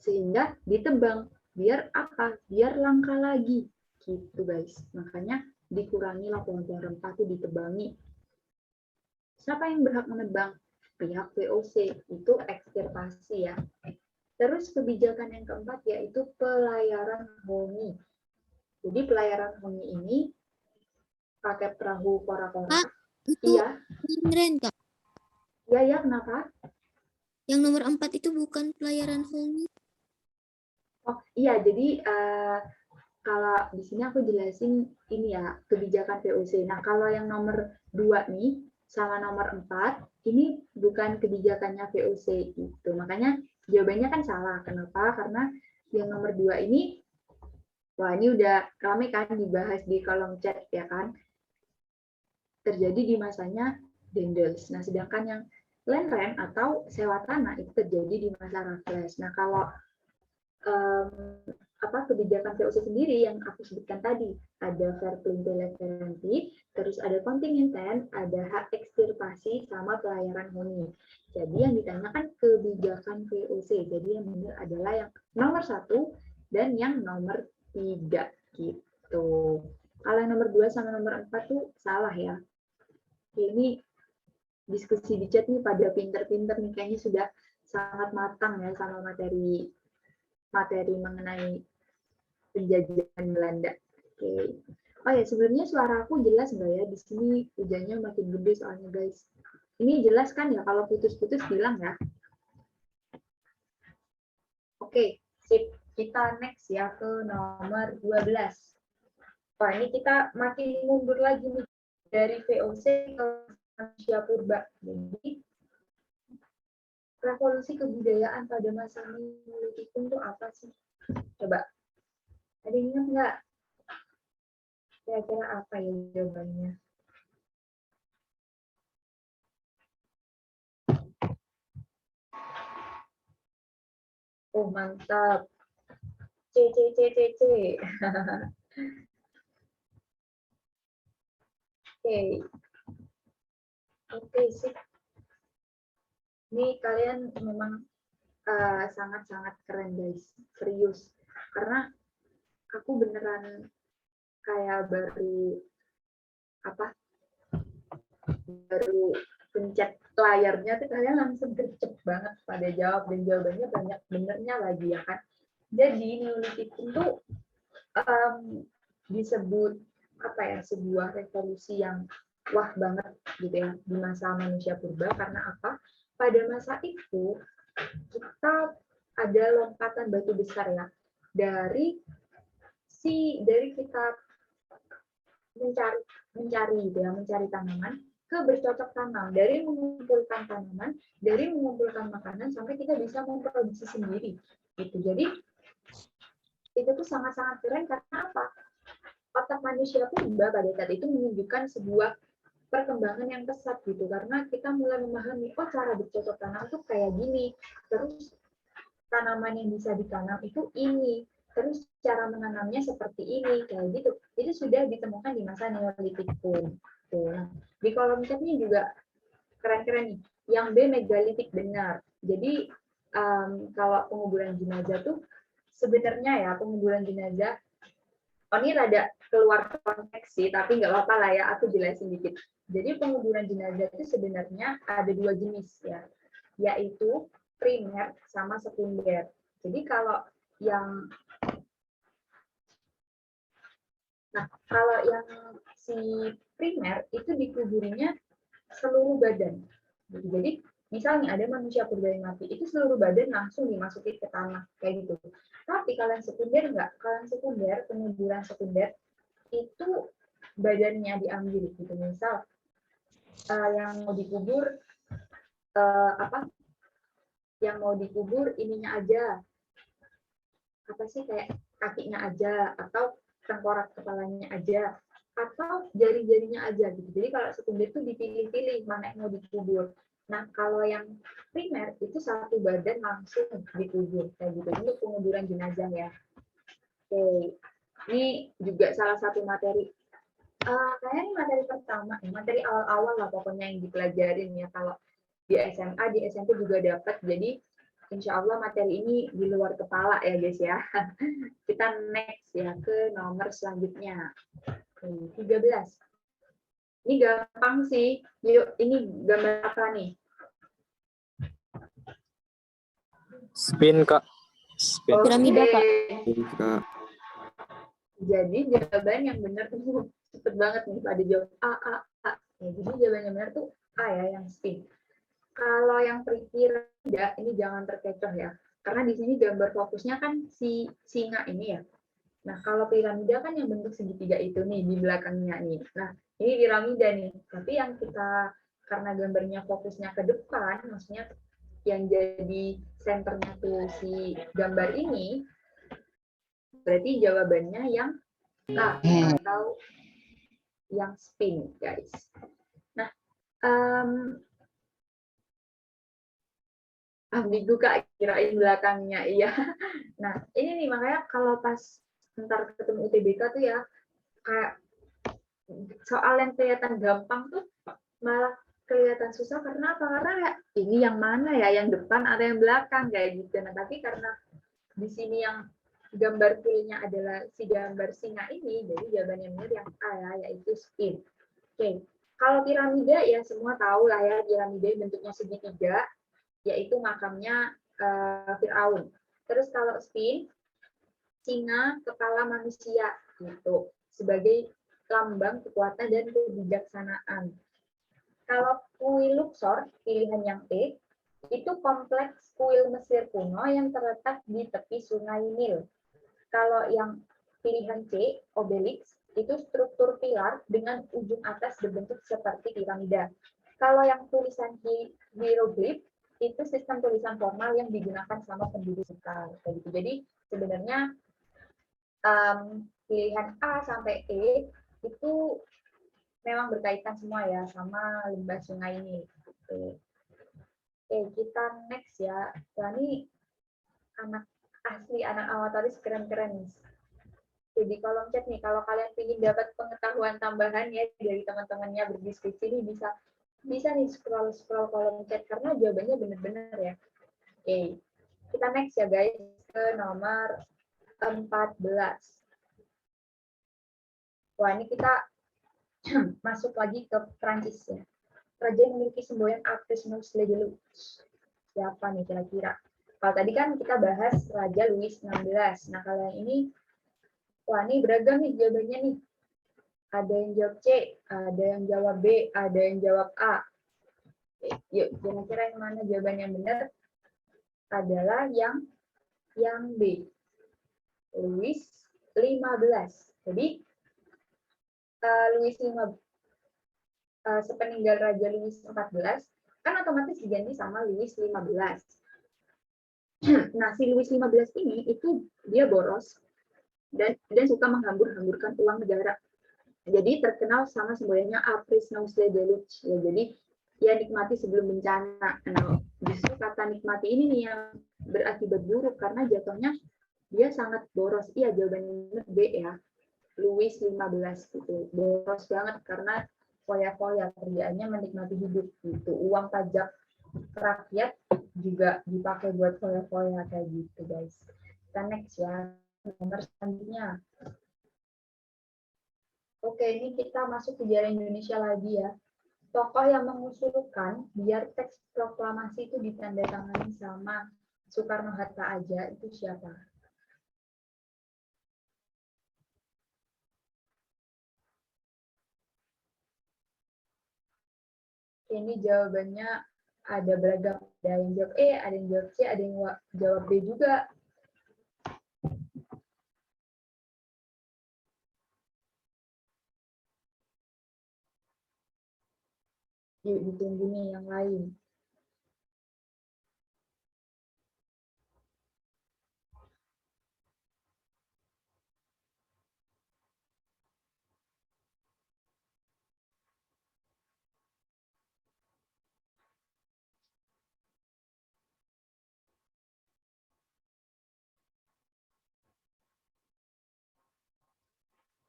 sehingga ditebang biar apa? Biar langka lagi gitu guys. Makanya dikurangilah pohon-pohon rempah itu ditebangi. Siapa yang berhak menebang? Pihak VOC, itu ekstirpasi ya. Terus kebijakan yang keempat yaitu pelayaran honey. Jadi pelayaran honey ini pakai perahu kora-kora. Kak, itu Iya. keren, Kak. Iya, kenapa? Yang nomor 4 itu bukan pelayaran honey. Oh iya, jadi kalau di sini aku jelasin ini ya, kebijakan VOC. Nah, kalau yang nomor 2 nih, sama nomor 4, ini bukan kebijakannya VOC gitu. Makanya jawabannya kan salah. Kenapa? Karena yang nomor 2 ini, wah ini udah rame kan dibahas di kolom chat ya kan, terjadi di masanya Dendels. Nah, sedangkan yang land rent atau sewa tanah itu terjadi di masa Raffles. Nah, kalau kebijakan VOC sendiri yang aku sebutkan tadi, ada Verplinte Leverante, terus ada kontingenten, ada hak ekstirpasi, sama pelayaran honey. Jadi yang ditanyakan kebijakan VOC. Jadi yang benar adalah yang nomor 1 dan yang nomor 3 gitu. Kalau yang nomor 2 sama nomor 4 tuh salah ya. Ini diskusi di chat nih pada pinter-pinter nih, kayaknya sudah sangat matang ya sama materi mengenai penjajahan Belanda. Oke. Oh ya, sebelumnya suara aku jelas nggak ya? Di sini hujannya makin gede soalnya guys. Ini jelas kan ya? Kalau putus-putus bilang ya. Oke, sip. Kita next ya ke nomor 12. Wah, ini kita makin mundur lagi nih dari VOC ke manusia purba. Jadi revolusi kebudayaan pada masa Neolitik itu apa sih? Coba. Ada yang ingat nggak? Kira-kira apa ya jawabannya? Oh, mantap. C, C, C, C, C. Oke. Oke, sip. Ini kalian memang sangat-sangat keren, guys. Serius. Karena aku beneran kayak baru pencet layarnya tuh kalian langsung gercep banget pada jawab, dan jawabannya banyak benernya lagi ya kan. Jadi Neolithic itu disebut sebuah revolusi yang wah banget gitu ya di masa manusia purba. Karena apa? Pada masa itu kita ada lompatan batu besar ya, dari kita mencari tanaman ke bercocok tanam, dari mengumpulkan tanaman, dari mengumpulkan makanan sampai kita bisa memproduksi sendiri gitu. Jadi itu tuh sangat-sangat keren. Karena apa? Otak manusia purba pada saat itu menunjukkan sebuah perkembangan yang pesat gitu, karena kita mulai memahami, oh cara bercocok tanam tuh kayak gini, terus tanaman yang bisa ditanam itu ini, terus cara menanamnya seperti ini, kayak gitu. Itu sudah ditemukan di masa Neolithic pun. Tuh. Di kolom chatnya juga keren-keren nih. Yang B megalitik benar. Jadi kalau penguburan jenazah tuh sebenarnya ya penguburan jenazah, ini rada keluar konteks sih, tapi nggak apa-apa lah ya, aku jelasin dikit. Jadi penguburan jenazah itu sebenarnya ada dua jenis ya, yaitu primer sama sekunder. Jadi kalau yang si primer itu dikuburinya seluruh badan. Jadi misalnya ada manusia purba yang mati, itu seluruh badan langsung dimasukin ke tanah kayak gitu. Tapi kalian sekunder enggak, penguburan sekunder itu badannya diambil gitu. Misal yang mau dikubur yang mau dikubur ininya aja, kayak kakinya aja, atau tengkorak kepalanya aja, atau jari-jarinya aja gitu. Jadi kalau sekunder itu dipilih-pilih mana yang mau dikubur. Nah, kalau yang primer itu satu badan langsung dikubur kayak gitu. Ini penguburan jenazah ya. Oke. Ini juga salah satu materi. Kayaknya ini materi pertama, materi awal-awal lah pokoknya yang dipelajarin ya. Kalau di SMA, di SMP juga dapat. Jadi insya Allah materi ini di luar kepala ya guys ya. Kita next ya ke nomor selanjutnya. 13. Ini gampang sih. Yuk, ini gambar apa nih? Spin, Kak. Spin. Piramida, Kak. Kak. Jadi jawaban yang benar tuh cepet banget nih pada jawab A. Ya, jadi jawaban yang benar tuh A ya, yang spin. Kalau yang piramida ini jangan terkecoh ya, karena di sini gambar fokusnya kan si singa ini ya. Nah, kalau piramida kan yang bentuk segitiga itu nih di belakangnya nih. Nah, ini piramida nih. Tapi yang kita, karena gambarnya fokusnya ke depan, maksudnya yang jadi senternya tuh si gambar ini, berarti jawabannya yang A atau yang spin, guys. Nah, ambigu Kak, kirain belakangnya, iya. Nah, ini nih makanya kalau pas ntar ketemu UTBK tuh ya, kayak soal yang kelihatan gampang tuh malah kelihatan susah. Karena apa? Karena ya, ini yang mana ya, yang depan atau yang belakang kayak gitu. Nah, tapi karena di sini yang gambar pilihnya adalah si gambar singa ini, jadi jawabannya benar yang A ya, yaitu spin. Oke, kalau piramida ya semua tahu lah ya, piramida bentuknya segitiga, yaitu makamnya Firaun. Terus kalau spin, singa kepala manusia gitu, sebagai lambang kekuatan dan kebijaksanaan. Kalau kuil Luxor, pilihan yang E, itu kompleks kuil Mesir kuno yang terletak di tepi sungai Nil. Kalau yang pilihan C, obelix, itu struktur pilar dengan ujung atas berbentuk seperti piramida. Kalau yang tulisan hieroglif, itu sistem tulisan formal yang digunakan sama penduduk sekitar. Jadi sebenarnya pilihan A sampai E itu memang berkaitan semua ya sama lembah sungai ini. Oke, kita next ya. Nah, ini anak asli, anak amatoris keren-keren. Jadi kolom chat nih, kalau kalian ingin dapat pengetahuan tambahan ya dari teman-temannya berdiskusi nih, bisa nih scroll kolom chat karena jawabannya benar-benar ya. Oke, kita next ya guys ke nomor 14. Wah, ini kita masuk lagi ke Prancis ya. Raja yang memiliki semboyan Artis Nosle de Lux. Siapa nih kira-kira? Kalau tadi kan kita bahas Raja Louis XVI. Nah, kalau yang ini, wah ini beragam nih jawabannya nih. Ada yang jawab C, ada yang jawab B, ada yang jawab A. Yuk, kira-kira yang mana jawaban yang benar? Adalah yang B. Louis 15. Jadi, Louis 15, sepeninggal Raja Louis 14, kan otomatis diganti sama Louis 15. Nah, si Louis 15 ini itu dia boros dan suka menghambur-hamburkan uang negara. Jadi terkenal sama semboyannya Apris Nosle de Lux. Ya, jadi ya nikmati sebelum bencana. Nah, justru kata nikmati ini nih yang berakibat buruk karena jatuhnya dia sangat boros. Iya, jawabannya B ya. Louis 15 gitu. Boros banget karena foya-foya, kerjaannya menikmati hidup gitu. Uang pajak rakyat juga dipakai buat foya-foya kayak gitu, guys. Kita next ya. Nomor selanjutnya. Oke, ini kita masuk sejarah Indonesia lagi ya. Tokoh yang mengusulkan biar teks proklamasi itu ditandatangani sama Soekarno-Hatta aja, itu siapa? Ini jawabannya ada beragam. Ada yang jawab E, ada yang jawab C, ada yang jawab B juga. Yuk, ditunggu nih yang lain.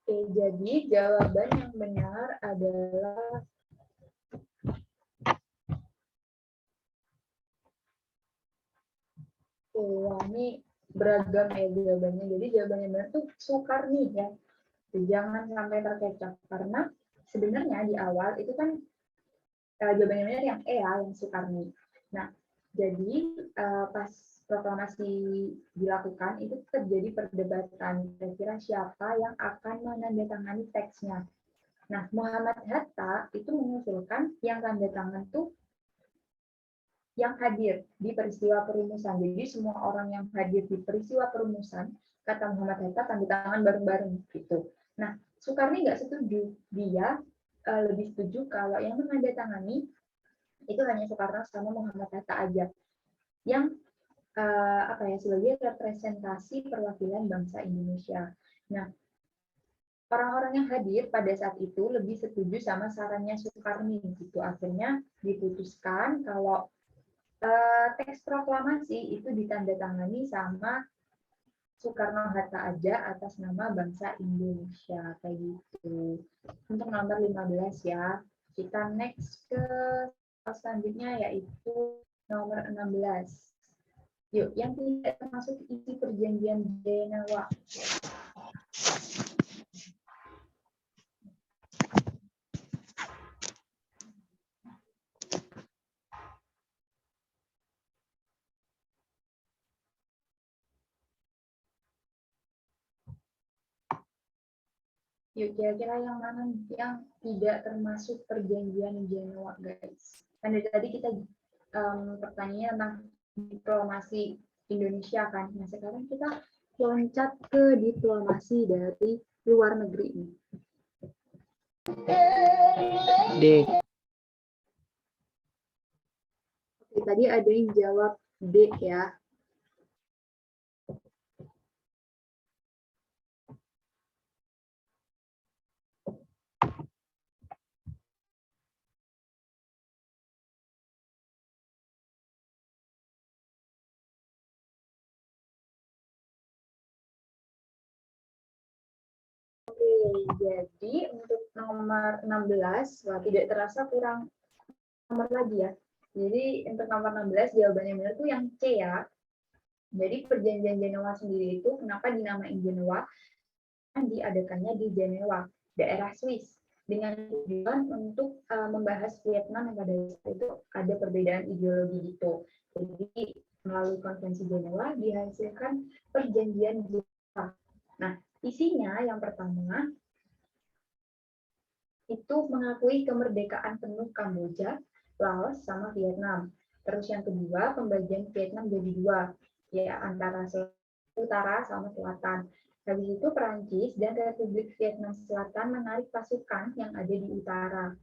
Oke, jadi jawaban yang benar adalah wah, ini beragam ya jawabannya. Jadi jawabannya benar tuh Soekarni ya. Jangan sampai terkecoh karena sebenarnya di awal itu kan jawabannya benar yang E ya, yang Soekarni. Nah, jadi pas proklamasi dilakukan itu terjadi perdebatan kira-kira siapa yang akan menandatangani teksnya. Nah, Muhammad Hatta itu mengusulkan yang tanda tangan tuh yang hadir di peristiwa perumusan. Jadi semua orang yang hadir di peristiwa perumusan, kata Muhammad Hatta, tanda tangan bareng-bareng gitu. Nah, Soekarni nggak setuju. Dia lebih setuju kalau yang menandatangani itu hanya Soekarno sama Muhammad Hatta aja. Yang sebagai representasi perwakilan bangsa Indonesia. Nah, orang-orang yang hadir pada saat itu lebih setuju sama sarannya Soekarni gitu. Akhirnya diputuskan kalau teks proklamasi itu ditandatangani sama Soekarno-Hatta aja atas nama bangsa Indonesia kayak gitu. Untuk nomor 15 ya. Kita next ke selanjutnya yaitu nomor 16. Yuk, yang tidak termasuk isi perjanjian Jenewa. Yuk, kira-kira yang mana yang tidak termasuk perjanjian Jenewa, guys? Kan dari tadi kita pertanyaannya tentang diplomasi Indonesia kan. Nah, sekarang kita loncat ke diplomasi dari luar negeri ini. D. Oke, tadi ada yang jawab D ya. jadi untuk nomor 16, wah tidak terasa kurang nomor lagi ya. Jadi untuk nomor 16 jawabannya benar tuh yang C ya. Jadi perjanjian Jenewa sendiri itu kenapa dinamain Jenewa? Diadakannya di Jenewa, daerah Swiss, dengan tujuan untuk membahas Vietnam yang pada saat itu ada perbedaan ideologi gitu. Jadi melalui konvensi Jenewa dihasilkan perjanjian Jenewa. Nah, isinya yang pertama itu mengakui kemerdekaan penuh Kamboja, Laos, sama Vietnam. Terus yang kedua, pembagian Vietnam jadi dua, ya antara utara sama selatan. Habis itu Perancis dan Republik Vietnam Selatan menarik pasukan yang ada di utara.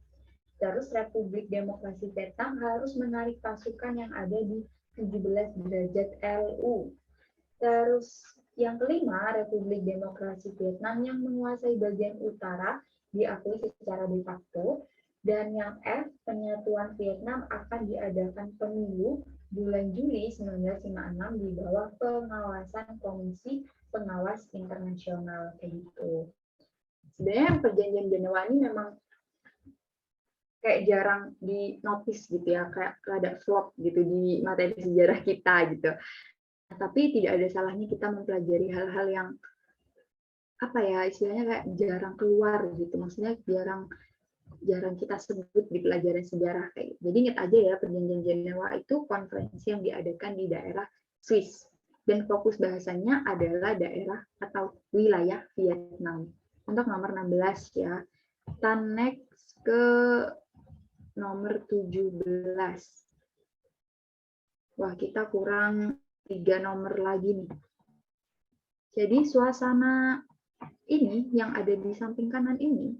Terus Republik Demokrasi Vietnam harus menarik pasukan yang ada di 17 derajat LU. Terus yang kelima, Republik Demokrasi Vietnam yang menguasai bagian utara diakui secara de facto. Dan yang F, penyatuan Vietnam akan diadakan pemilu bulan Juli 1956 di bawah pengawasan Komisi Pengawas Internasional kayak gitu. Sebenarnya perjanjian Jenewa ini memang kayak jarang di notice gitu ya, kayak ada flop gitu di materi sejarah kita gitu. Tapi tidak ada salahnya kita mempelajari hal-hal yang apa ya istilahnya kayak jarang keluar gitu, maksudnya jarang kita sebut di pelajaran sejarah kayak. Jadi ingat aja ya, perjanjian Jenewa itu konferensi yang diadakan di daerah Swiss dan fokus bahasanya adalah daerah atau wilayah Vietnam. Untuk nomor 16 ya. Kita next ke nomor 17. Wah, kita kurang 3 nomor lagi nih. Jadi suasana ini yang ada di samping kanan ini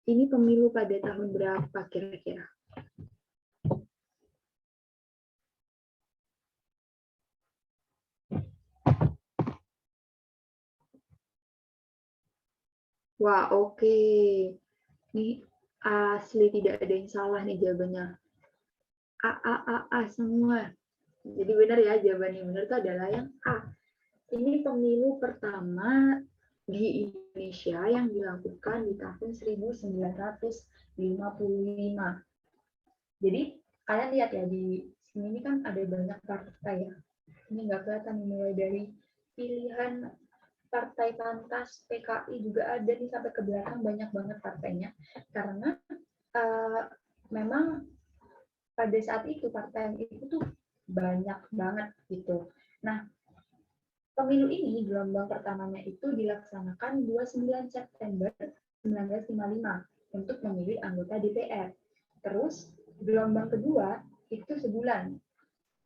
pemilu pada tahun berapa kira-kira? Wah, oke. Ini asli tidak ada yang salah nih jawabannya. A semua. Jadi benar ya, jawaban yang benar itu adalah yang A. Ini pemilu pertama di Indonesia yang dilakukan di tahun 1955. Jadi kalian lihat ya di sini kan ada banyak partai ya. Ini nggak kelihatan mulai dari pilihan Partai Pantas, PKI juga ada nih sampai ke belakang banyak banget partainya. Karena memang pada saat itu partai yang itu tuh banyak banget gitu. Nah, pemilu ini gelombang pertamanya itu dilaksanakan 29 September 1955 untuk memilih anggota DPR. Terus gelombang kedua itu sebulan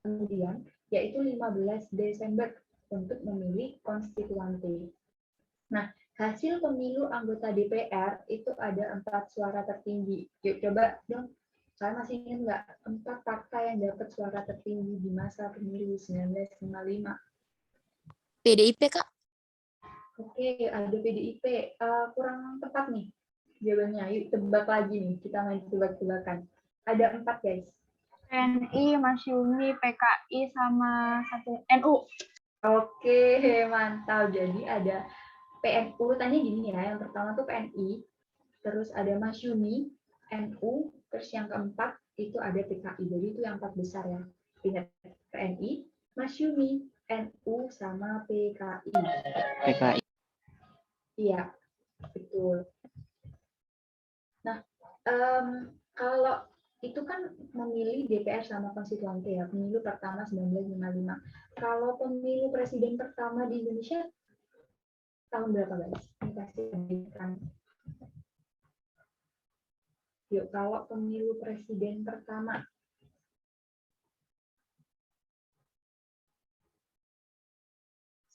kemudian, yaitu 15 Desember untuk memilih konstituante. Nah, hasil pemilu anggota DPR itu ada 4 suara tertinggi. Yuk coba dong, kalian masih ingat nggak 4 partai yang dapat suara tertinggi di masa pemilu 1955? PDIP, Kak. Oke, ada PDIP. Kurang tepat nih jawabannya. Yuk tebak lagi nih, kita main tebak-tebakan. Ada 4 guys. TNI, Masyumi, PKI, sama satu NU. Oke, mantap. Jadi ada PNU, urutannya gini ya. Yang pertama tuh PNI, terus ada Masyumi, NU, terus yang keempat itu ada PKI. Jadi itu yang 4 besar ya. Ingat, PNI, Masyumi, NU, sama PKI. PKI. Iya, betul. Nah, kalau itu kan memilih DPR sama konstituante ya, pemilu pertama 1955. Kalau pemilu presiden pertama di Indonesia tahun berapa guys? Ini pasti kan. Yuk, kalau pemilu presiden pertama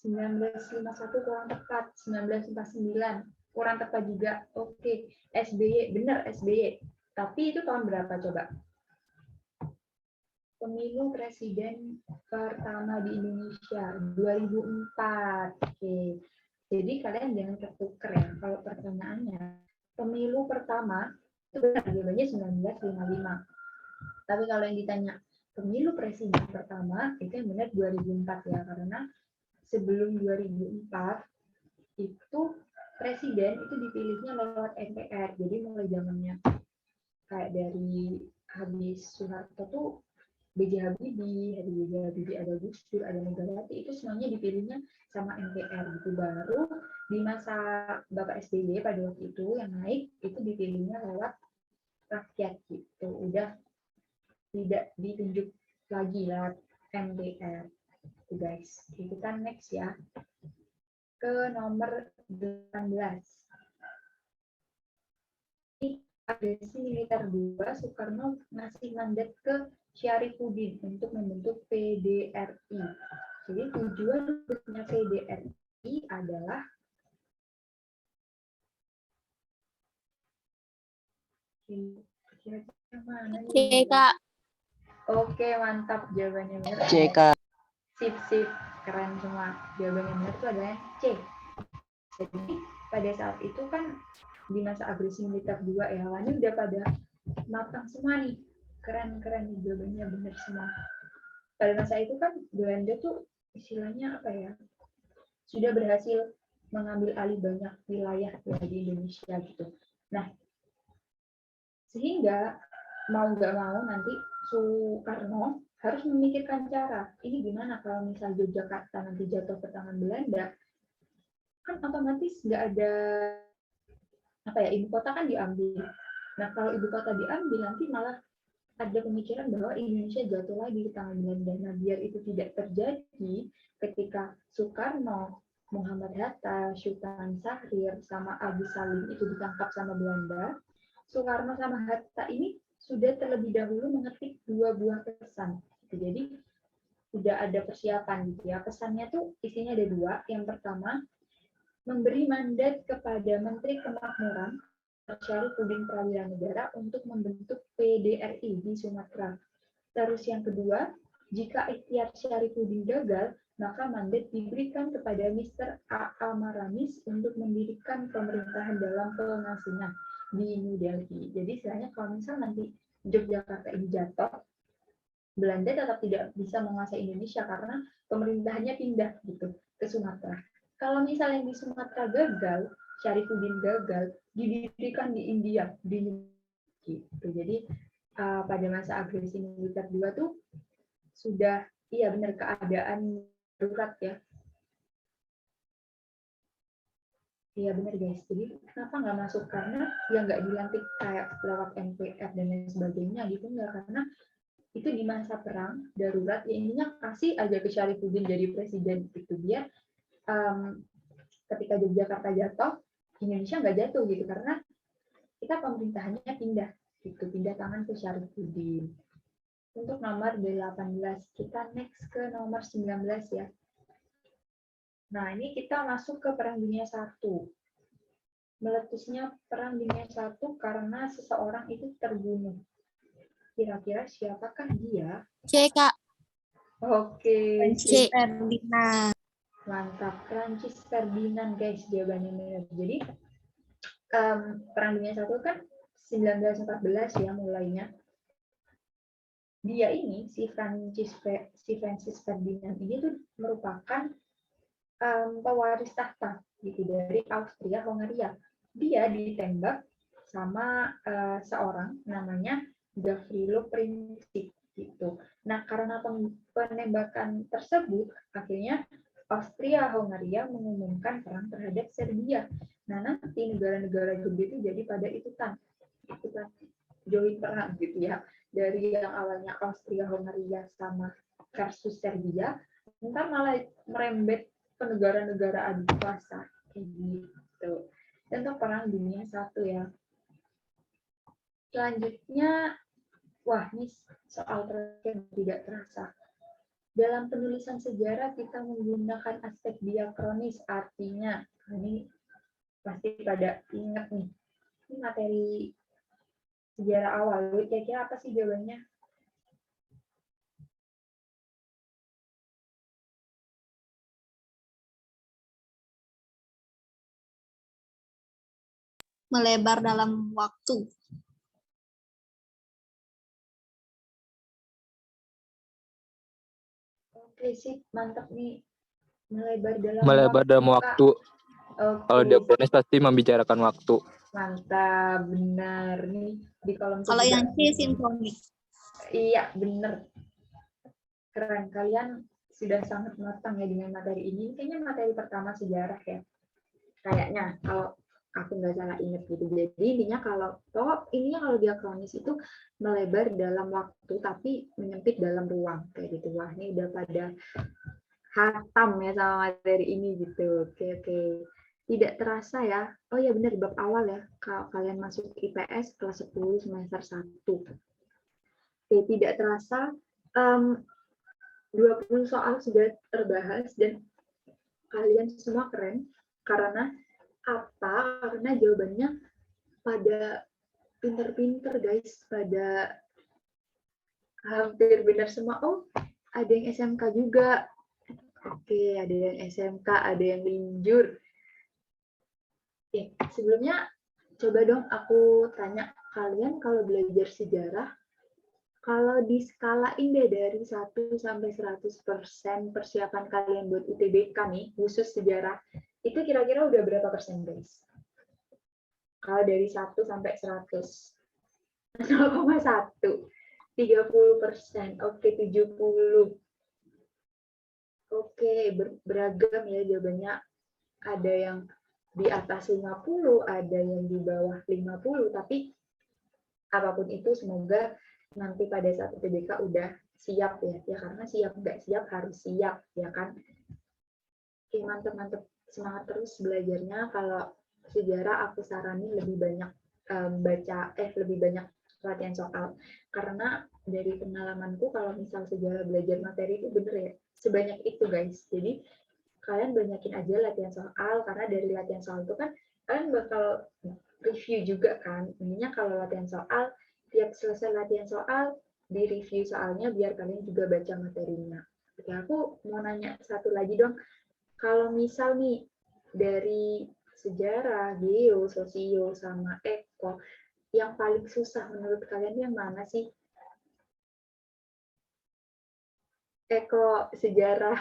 1951 kurang tepat, 1949 kurang tepat juga. Oke, SBY, benar SBY. Tapi itu tahun berapa coba? Pemilu presiden pertama di Indonesia 2004. Oke. Jadi kalian jangan ketuker ya. Kalau pertanyaannya pemilu pertama itu benar jawabannya 1955. Tapi kalau yang ditanya pemilu presiden pertama itu yang benar 2004 ya, karena sebelum 2004 itu presiden itu dipilihnya lewat MPR. Jadi mulai zamannya kayak dari habis Soeharto tuh B.J. Habibie, ada Gus Dur, ada Megawati, itu semuanya dipilihnya sama MPR gitu. Baru di masa Bapak SBY pada waktu itu yang naik itu dipilihnya lewat rakyat gitu. Udah tidak ditunjuk lagi lewat MPR. Gitu guys. Kita next ya. Ke nomor 18. Agresi militer 2, Soekarno ngasih mandat ke Syarifuddin untuk membentuk PDRI. Jadi tujuan bentuknya PDRI adalah kira-kira mana C, nih? Kak. Oke, mantap jawabannya benar. CK. Sip, keren semua. Jawabannya benar itu adalah C. Jadi pada saat itu kan di masa agresi militer 2 ya, ini udah pada matang semua nih. Keren jawabannya benar semua. Pada masa itu kan Belanda tuh istilahnya apa ya? Sudah berhasil mengambil alih banyak wilayah di Indonesia gitu. Nah, sehingga mau nggak mau nanti Soekarno harus memikirkan cara ini gimana kalau misal Yogyakarta nanti jatuh ke tangan Belanda, kan otomatis nggak ada apa ya, ibu kota kan diambil. Nah kalau ibu kota diambil nanti malah ada pemikiran bahwa Indonesia jatuh lagi ke tangan Belanda. Nah biar itu tidak terjadi, ketika Soekarno, Muhammad Hatta, Sultan Syahrir, sama Agus Salim itu ditangkap sama Belanda, Soekarno sama Hatta ini sudah terlebih dahulu mengetik 2 buah pesan. Jadi sudah ada persiapan gitu ya. Pesannya tuh isinya ada 2. Yang pertama, memberi mandat kepada Menteri Kemakmuran Syarifuddin Prawira Negara untuk membentuk PDRI di Sumatera. Terus yang kedua, jika ikhtiar Syarifuddin gagal, maka mandat diberikan kepada Mr. A.A. Maramis untuk mendirikan pemerintahan dalam pengasingan di New Delhi. Jadi istilahnya kalau misal nanti Yogyakarta ini jatuh, Belanda tetap tidak bisa menguasai Indonesia karena pemerintahannya pindah gitu ke Sumatera. Kalau misalnya di Sumatera gagal, Syarifuddin gagal, didirikan di India, di gitu. Jadi pada masa agresi militer 2 tuh sudah, iya benar, keadaan darurat ya. Iya benar guys. Jadi kenapa nggak masuk? Karena ya nggak dilantik kayak lewat MPR dan lain sebagainya gitu, nggak, karena itu di masa perang darurat ya, intinya kasih aja ke Syarifuddin jadi presiden gitu, biar ketika Yogyakarta jatuh, Indonesia nggak jatuh gitu, karena kita pemerintahannya pindah tangan ke Syarifuddin. Untuk nomor 18, kita next ke nomor 19 ya. Nah, ini kita masuk ke Perang Dunia I. Meletusnya Perang Dunia I karena seseorang itu terbunuh. Kira-kira siapakah dia? C, Kak. Oke, C. Ferdinand. mantap. Francis Ferdinand, guys, jawabannya benar. Jadi, Perang Dunia I kan 1914 ya mulainya. Dia ini, si Francis Ferdinand ini tuh merupakan pewaris tahta gitu dari Austria Hongaria. Dia ditembak sama seorang namanya Gavrilo Princip gitu. Nah, karena penembakan tersebut akhirnya Austria Hongaria mengumumkan perang terhadap Serbia. Nah, nanti negara-negara gede itu jadi pada ikutan join perang gitu ya. Dari yang awalnya Austria Hongaria sama versus Serbia, ntar malah merembet ke negara-negara adik kuasa kayak gitu. Untuk Perang Dunia I ya. Selanjutnya, wah ini soal terakhir tidak terasa. Dalam penulisan sejarah kita menggunakan aspek diakronis, artinya ini pasti pada ingat nih. Ini materi sejarah awal. Kira-kira apa sih jawabannya? Melebar dalam waktu. Oke sih, mantap nih. Melebar dalam Melebar dalam Kak. waktu. Kalau Oke, diakronis pasti membicarakan waktu. mantap, benar nih di kolom Kalau juga. yang C sinkronis. Iya, benar. Keren, kalian sudah sangat matang ya dengan materi ini. Kayaknya materi pertama sejarah ya. Kayaknya kalau aku nggak salah ingat gitu. Jadi intinya kalau diakronis itu melebar dalam waktu tapi menyempit dalam ruang kayak gitu. Wah, ini udah pada hatam ya sama materi ini gitu. Oke, oke. Tidak terasa ya. Oh ya benar, bab awal ya. Kalau kalian masuk IPS kelas 10 semester 1. Oke, tidak terasa 20 soal sudah terbahas dan kalian semua keren. Karena apa? Karena jawabannya pada pinter-pinter guys, pada hampir benar semua. Oh, ada yang SMK juga. Oke, ada yang SMK, ada yang linjur. Oke, sebelumnya coba dong aku tanya kalian kalau belajar sejarah, kalau diskalain deh dari 1 sampai 100% persiapan kalian buat UTBK nih, khusus sejarah, itu kira-kira udah berapa persen guys? Kalau dari 1 sampai 100. 0,1. 30%. Oke, 70. Oke, beragam ya jawabannya. Ada yang di atas 50, ada yang di bawah 50, tapi apapun itu semoga nanti pada saat UTBK udah siap ya. Ya karena siap nggak siap harus siap ya kan. Oke, mantep-mantep. Semangat terus belajarnya. Kalau sejarah aku saranin lebih banyak lebih banyak latihan soal. Karena dari pengalamanku kalau misal sejarah belajar materi itu bener ya, sebanyak itu guys. Jadi kalian banyakin aja latihan soal, karena dari latihan soal itu kan kalian bakal review juga kan. Intinya kalau latihan soal, tiap selesai latihan soal, di review soalnya biar kalian juga baca materinya. Oke, aku mau nanya satu lagi dong. Kalau misal nih, dari sejarah, geo, sosio, sama eko, yang paling susah menurut kalian yang mana sih? Eko, sejarah,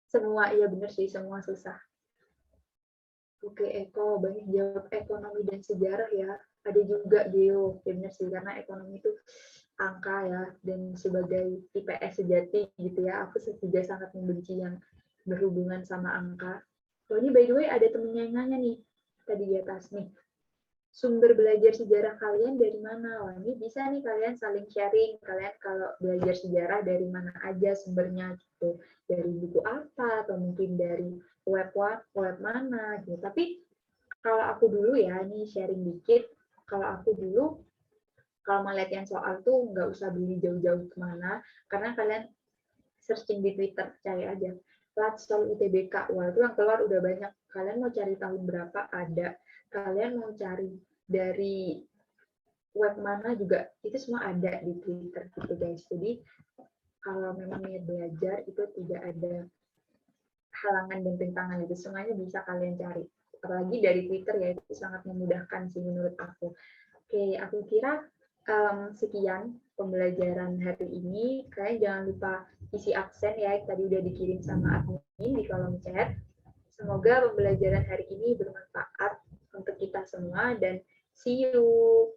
semua, iya bener sih, semua susah. Oke, Eko, banyak jawab ekonomi dan sejarah ya. Ada juga geo, ya bener sih, karena ekonomi itu angka ya, dan sebagai IPS sejati gitu ya, aku juga sangat membenci yang berhubungan sama angka. Oh ini by the way ada temennya yang nanya nih, tadi di atas nih, sumber belajar sejarah kalian dari mana? Wah ini bisa nih kalian saling sharing, kalian kalau belajar sejarah dari mana aja sumbernya gitu, dari buku apa, atau mungkin dari web mana gitu. Tapi kalau aku dulu ya, ini sharing dikit, kalau aku dulu, kalau mau latihan soal tuh nggak usah beli jauh-jauh kemana, karena kalian searching di Twitter, cari aja. Latsol UTBK, wah itu yang keluar udah banyak. Kalian mau cari tahun berapa, ada. Kalian mau cari dari web mana juga, itu semua ada di Twitter gitu guys. Jadi kalau memang niat belajar, itu tidak ada halangan dan rintangan, itu semuanya bisa kalian cari. Apalagi dari Twitter ya, itu sangat memudahkan sih menurut aku. Oke, aku kira sekian pembelajaran hari ini. Kalian jangan lupa isi absen ya, tadi udah dikirim sama admin di kolom chat. Semoga pembelajaran hari ini bermanfaat untuk kita semua dan see you.